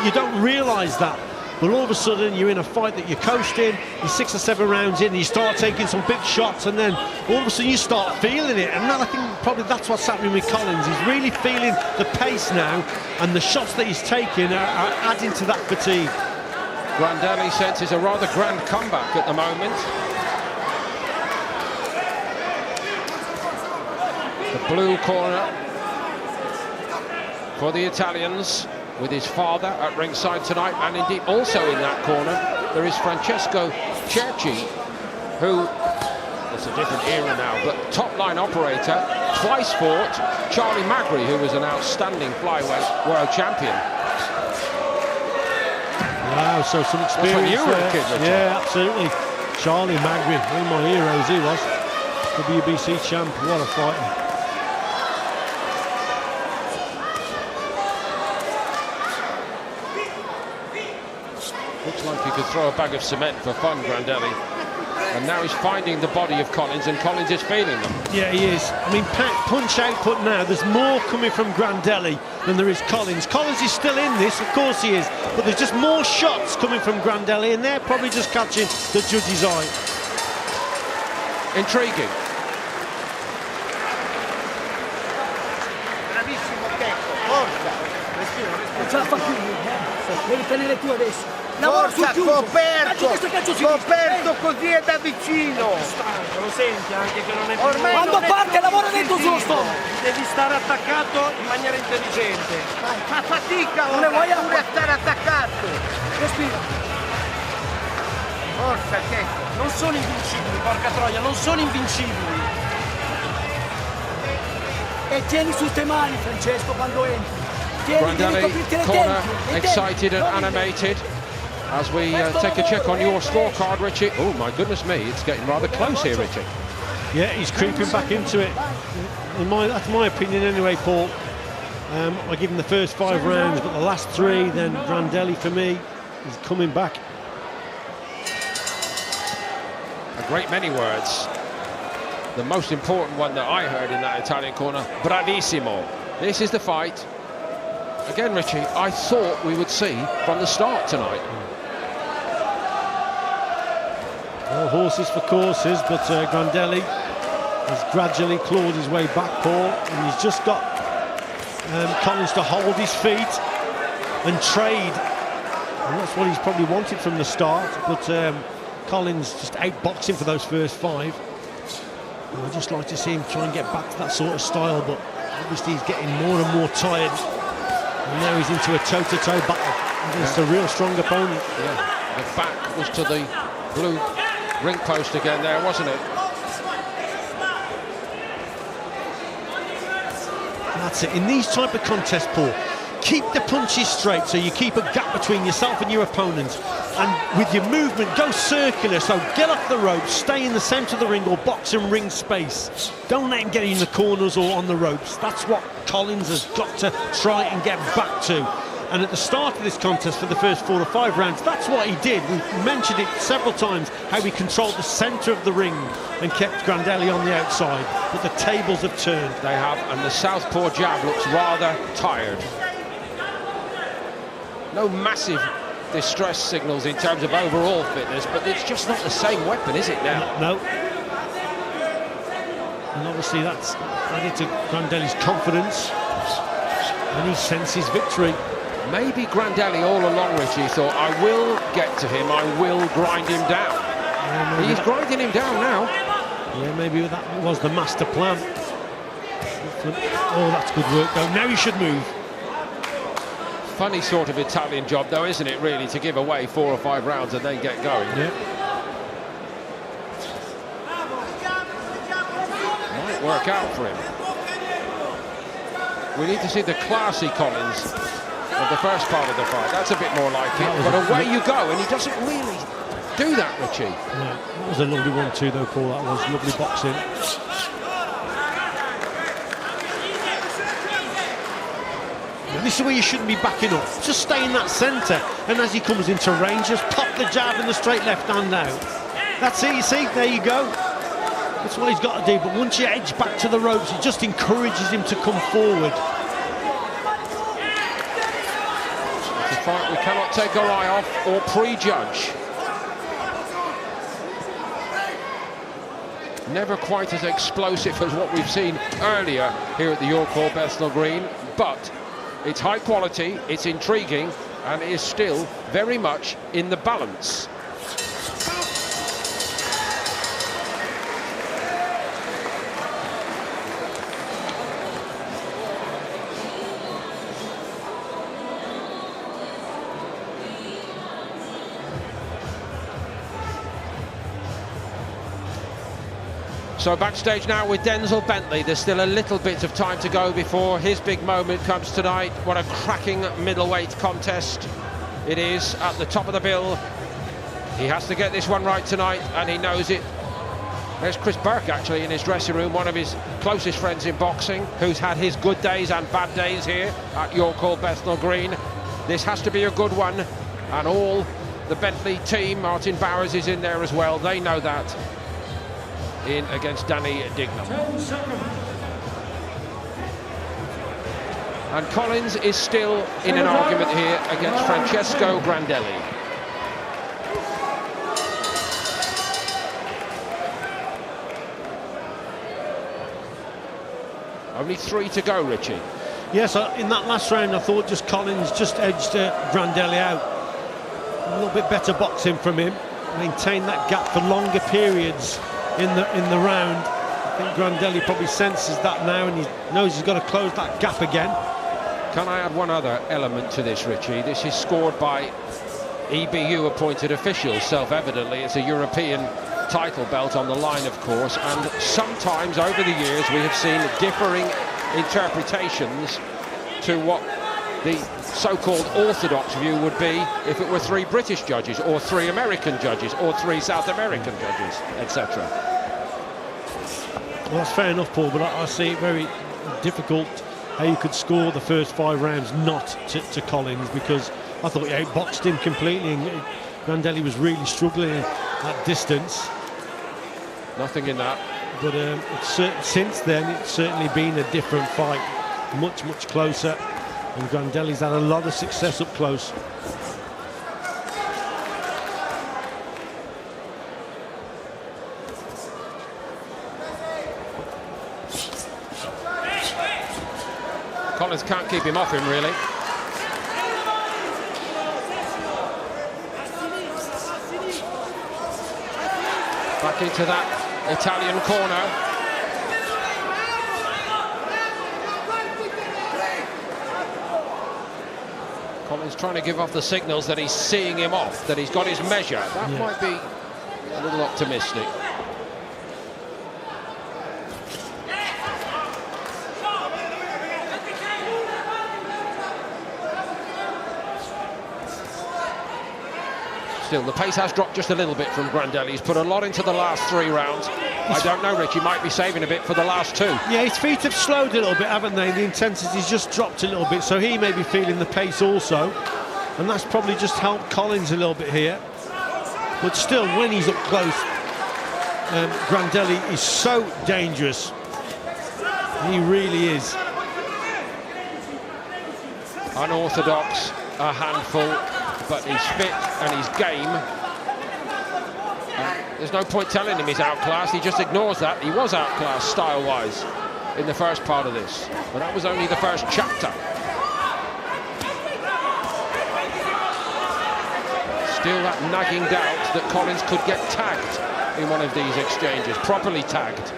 you don't realise that. But all of a sudden, you're in a fight that you're coasting, you're 6 or 7 rounds in, and you start taking some big shots, and then all of a sudden you start feeling it. And I think probably that's what's happening with Collins. He's really feeling the pace now, and the shots that he's taking are adding to that fatigue. Grandelli senses a rather grand comeback at the moment. The blue corner for the Italians, with his father at ringside tonight, and indeed also in that corner there is Francesco Cerci, who, it's a different era now, but top line operator, twice fought Charlie Magri, who was an outstanding flyweight world champion. Wow, so some experience. That's when you were a kid, Richard. Yeah, absolutely. Charlie Magri, one of my heroes he was. WBC champ, what a fighter. Looks like he could throw a bag of cement for fun, Grandelli. And now he's finding the body of Collins, and Collins is feeling them. Yeah, he is. I mean, punch output now, there's more coming from Grandelli than there is Collins. Collins is still in this, of course he is, but there's just more shots coming from Grandelli, and they're probably just catching the judge's eye. Intriguing. Non ce la fa più, devi tenere tu adesso. Forza, coperto così è da vicino. Lo senti anche che non è più... Ormai quando parte lavora dentro sullo stomaco. Devi stare attaccato in maniera intelligente. Fa fatica ora pure a stare attaccato. Respira. Forza, che Non sono invincibili, porca troia, non sono invincibili. E tieni su te mani, Francesco, quando entri. Grandelli, corner, excited and animated. As we take a check on your scorecard, Richie. Oh, my goodness me, it's getting rather close here, Richie. Yeah, he's creeping back into it. That's my opinion anyway, Paul. I give him the first 5 rounds, but the last 3, then Grandelli for me is coming back. A great many words. The most important one that I heard in that Italian corner, bravissimo. This is the fight. Again, Richie, I thought we would see from the start tonight. Well, horses for courses, but Grandelli has gradually clawed his way back, Paul, and he's just got Collins to hold his feet and trade And that's what he's probably wanted from the start, but Collins just outboxing for those first 5. And I'd just like to see him try and get back to that sort of style, but obviously he's getting more and more tired. And now he's into a toe-to-toe battle against a real strong opponent. Yeah, the back was to the blue ring post again there, wasn't it? That's it. In these type of contests, Paul, keep the punches straight so you keep a gap between yourself and your opponent. And with your movement, go circular. So get off the ropes, stay in the centre of the ring or box and ring space. Don't let him get in the corners or on the ropes. That's what Collins has got to try and get back to. And at the start of this contest, for the first 4 or 5 rounds, that's what he did. We mentioned it several times, how he controlled the centre of the ring and kept Grandelli on the outside. But the tables have turned. They have, and the southpaw jab looks rather tired. No massive distress signals in terms of overall fitness, but it's just not the same weapon, is it now? No. And obviously that's added to Grandelli's confidence, and he senses victory. Maybe Grandelli all along, Richie, thought, I will get to him, I will grind him down. Yeah, he's grinding him down now. Yeah, maybe that was the master plan. Oh, that's good work, though. Now he should move. Funny sort of Italian job, though, isn't it, really, to give away 4 or 5 rounds and then get going? Yeah. Might work out for him. We need to see the classy Collins of the first part of the fight. That's a bit more like it. But away you go, and he doesn't really do that, Richie. No, that was a lovely one too, though, Paul. That was lovely boxing. This is where you shouldn't be backing up. Just stay in that centre, and as he comes into range, just pop the jab and the straight left hand out. That's it, you see, there you go. That's what he's got to do, but once you edge back to the ropes, it just encourages him to come forward. It's a fight we cannot take our eye off or prejudge. Never quite as explosive as what we've seen earlier here at the York Hall Bethnal Green, but it's high quality, it's intriguing, and it is still very much in the balance. So backstage now with Denzel Bentley. There's still a little bit of time to go before his big moment comes tonight. What a cracking middleweight contest it is at the top of the bill. He has to get this one right tonight, and he knows it. There's Chris Burke, actually, in his dressing room, one of his closest friends in boxing, who's had his good days and bad days here at York Hall Bethnal Green. This has to be a good one, and all the Bentley team, Martin Bowers is in there as well, they know that. In against Danny Dignam. And Collins is still in an argument here against Francesco Grandelli. Only 3 to go, Richie. Yes, in that last round I thought just Collins just edged Grandelli out. A little bit better boxing from him. Maintain that gap for longer periods in the round. I think Grandelli probably senses that now, and he knows he's got to close that gap again. Can I add one other element to this, Richie? This is scored by EBU appointed officials. Self-evidently, it's a European title belt on the line, of course, and sometimes over the years we have seen differing interpretations to what the so-called orthodox view would be if it were 3 British judges or 3 American judges or 3 South American judges, etc. Well, that's fair enough, Paul, but I see it very difficult how you could score the first 5 rounds not to Collins, because I thought he outboxed him completely, and Grandelli was really struggling at distance. Nothing in that. But since then, it's certainly been a different fight, much, much closer. And Grandelli's had a lot of success up close. Collins can't keep him off him, really. Back into that Italian corner. Collins trying to give off the signals that he's seeing him off, that he's got his measure. That might be a little optimistic. Still, the pace has dropped just a little bit from Grandelli. He's put a lot into the last 3 rounds. I don't know, Rich, he might be saving a bit for the last 2. Yeah, his feet have slowed a little bit, haven't they? The intensity's just dropped a little bit, so he may be feeling the pace also. And that's probably just helped Collins a little bit here. But still, when he's up close, Grandelli is so dangerous. He really is. Unorthodox, a handful, but he's fit and he's game. There's no point telling him he's outclassed. He just ignores that. He was outclassed style-wise in the first part of this, but that was only the first chapter. Still that nagging doubt that Collins could get tagged in one of these exchanges, properly tagged.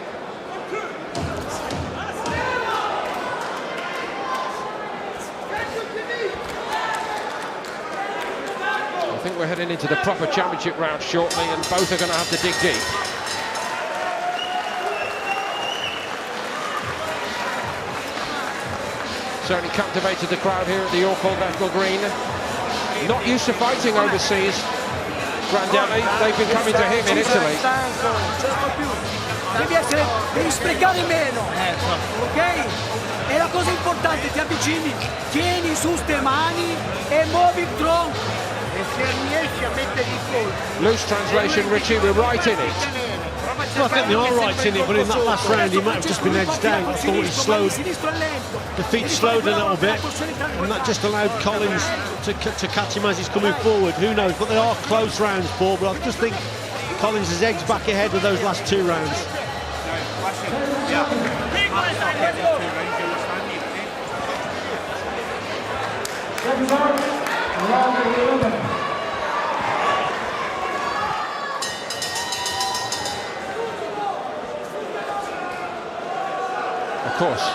I think we're heading into the proper championship round shortly, and both are going to have to dig deep. Certainly captivated the crowd here at the York Bethnal Green. Not used to fighting overseas, Grandelli. They've been coming to him in Italy. Devi sprecare meno, ok? E la cosa importante, ti avvicini, tieni su ste mani e muovi il tronco. Loose translation, Richie, we're right in it. Well, I think they are right in it, but in that last round he might have just been edged out. I thought he slowed, the feet slowed a little bit, and that just allowed Collins to catch him as he's coming forward. Who knows, but they are close rounds, Paul, but I just think Collins has edged back ahead with those last 2 rounds. Of course,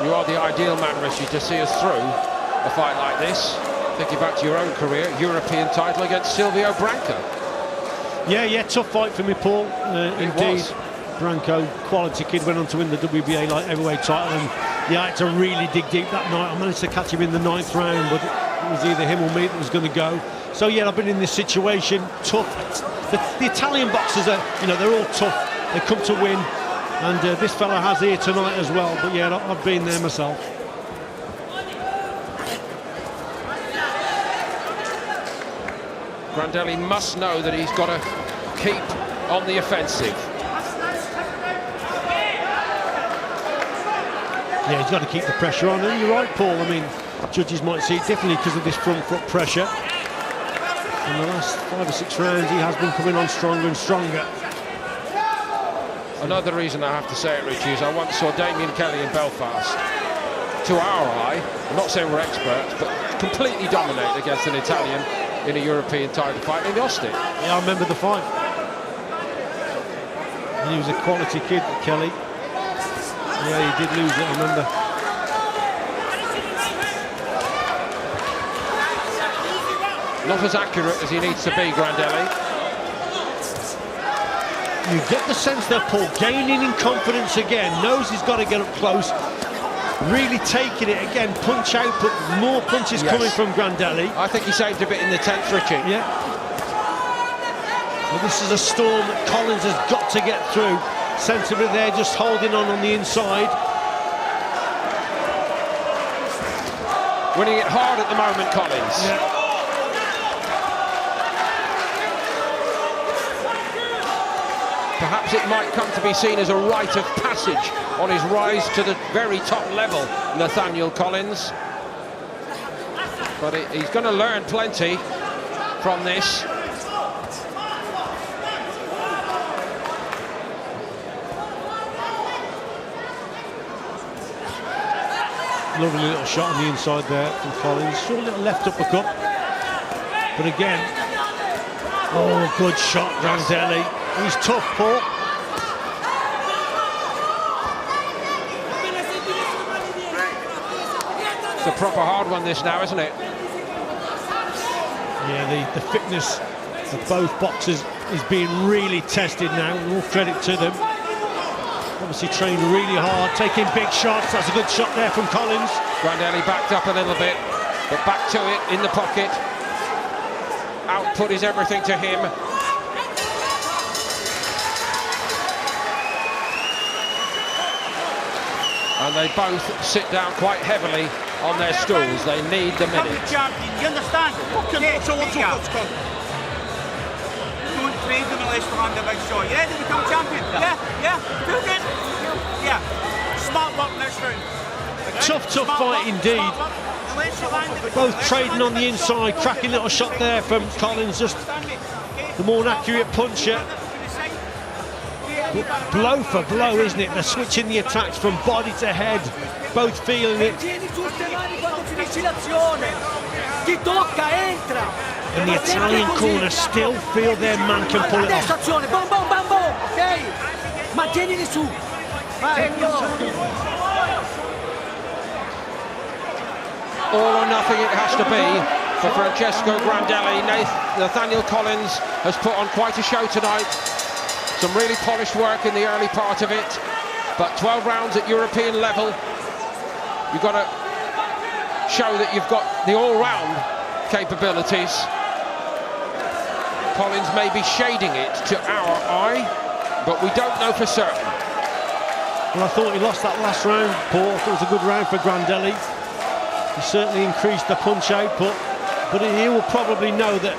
you are the ideal man, Richie, to see us through a fight like this. Thinking back to your own career, European title against Silvio Branco. Yeah, tough fight for me, Paul. Indeed. Branco, quality kid, went on to win the WBA light heavyweight title, and I had to really dig deep that night. I managed to catch him in the 9th round, but it was either him or me that was going to go. So yeah, I've been in this situation, tough. The Italian boxers are, they're all tough. They come to win, and this fella has here tonight as well. But yeah, I've been there myself. Grandelli must know that he's got to keep on the offensive. Yeah, he's got to keep the pressure on, and you're right, Paul. I mean, judges might see it differently because of this front foot pressure. In the last 5 or 6 rounds, he has been coming on stronger and stronger. Another reason I have to say it, Richie, is I once saw Damien Kelly in Belfast. To our eye, I'm not saying we're experts, but completely dominate against an Italian in a European title fight in Austin. Yeah, I remember the fight. And he was a quality kid, Kelly. Yeah, he did lose it, I remember. Not as accurate as he needs to be, Grandelli. You get the sense that Paul gaining in confidence again, knows he's got to get up close, really taking it again, punch out, but more punches coming from Grandelli. I think he saved a bit in the 10th, Richie. Yeah. Well, this is a storm that Collins has got to get through. Sensibly there, just holding on the inside. Winning it hard at the moment, Collins. Yeah. Perhaps it might come to be seen as a rite of passage on his rise to the very top level, Nathaniel Collins. But he's going to learn plenty from this. Lovely little shot on the inside there from Collins. Short little left uppercut. But again, oh, good shot, Grandelli. He's tough, Paul. It's a proper hard one, this now, isn't it? Yeah, the fitness of both boxers is being really tested now. All credit to them. Obviously trained really hard, taking big shots. That's a good shot there from Collins. Grandelli backed up a little bit, but back to it in the pocket. Output is everything to him. And they both sit down quite heavily on their stools. They need the minutes. Champion, you understand? Don't trade them unless you land a big shot. Yeah, they become champion. Yeah, feel good. Yeah, smart work next round. Tough fight indeed. Both trading on the inside, cracking little shot there from Collins, just the more accurate puncher. Blow for blow, isn't it? They're switching the attacks from body to head, both feeling it. And the Italian corner still feel their man can pull it off. All or nothing it has to be for Francesco Grandelli. Nathaniel Collins has put on quite a show tonight. Some really polished work in the early part of it, but 12 rounds at European level. You've got to show that you've got the all-round capabilities. Collins may be shading it to our eye, but we don't know for certain. Well, I thought he lost that last round, Paul. I thought it was a good round for Grandelli. He certainly increased the punch output, but he will probably know that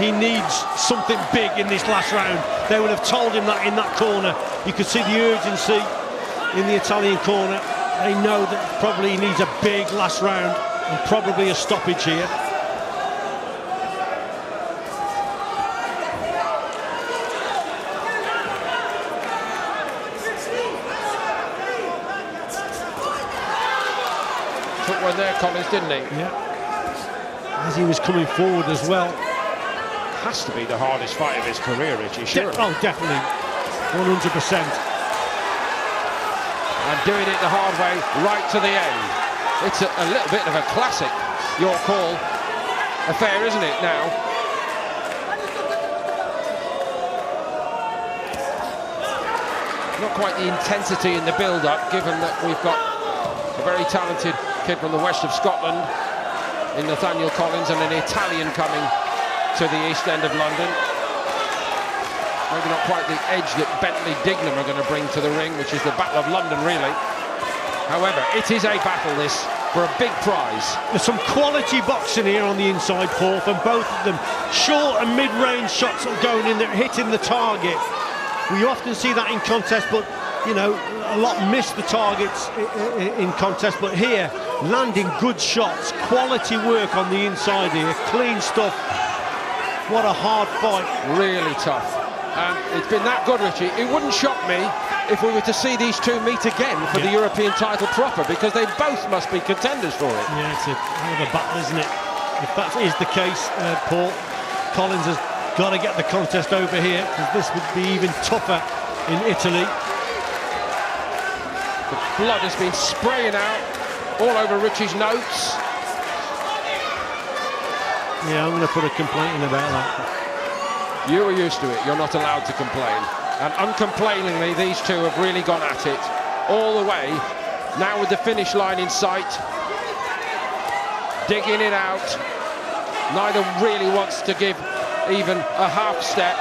he needs something big in this last round. They would have told him that in that corner. You could see the urgency in the Italian corner. They know that probably he needs a big last round and probably a stoppage here. Took one there, Collins, didn't he? Yeah. As he was coming forward as well. Has to be the hardest fight of his career, Richie, sure. Oh, definitely. 100%. And doing it the hard way, right to the end. It's a little bit of a classic, your call affair, isn't it, now? Not quite the intensity in the build-up, given that we've got a very talented kid from the west of Scotland in Nathaniel Collins and an Italian coming to the east end of London. Maybe not quite the edge that Bentley Dignam are going to bring to the ring, which is the Battle of London, really. However, it is a battle, this, for a big prize. There's some quality boxing here on the inside, Paul, from both of them. Short and mid-range shots are going in there, hitting the target. We often see that in contests, but, you know, a lot miss the targets in contests. But here, landing good shots, quality work on the inside here, clean stuff. What a hard fight. Really tough. And it's been that good, Richie. It wouldn't shock me if we were to see these two meet again for the European title proper, because they both must be contenders for it. Yeah, it's a hell of a battle, isn't it? If that is the case, Paul, Collins has got to get the contest over here, because this would be even tougher in Italy. The blood has been spraying out all over Richie's notes. Yeah, I'm going to put a complaint in about that. You are used to it. You're not allowed to complain. And uncomplainingly, these two have really gone at it all the way. Now with the finish line in sight, digging it out. Neither really wants to give even a half step.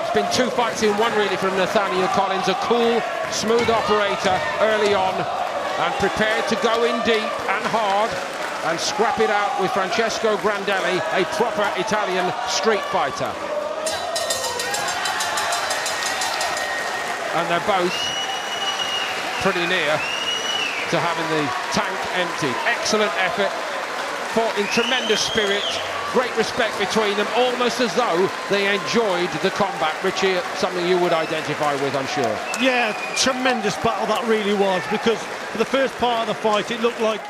It's been two fights in one, really, from Nathaniel Collins. A cool, smooth operator early on, and prepared to go in deep and hard and scrap it out with Francesco Grandelli, a proper Italian street fighter. And they're both pretty near to having the tank emptied. Excellent effort, fought in tremendous spirit, great respect between them, almost as though they enjoyed the combat. Richie, something you would identify with, I'm sure. Yeah, tremendous battle that really was, because for the first part of the fight, it looked like...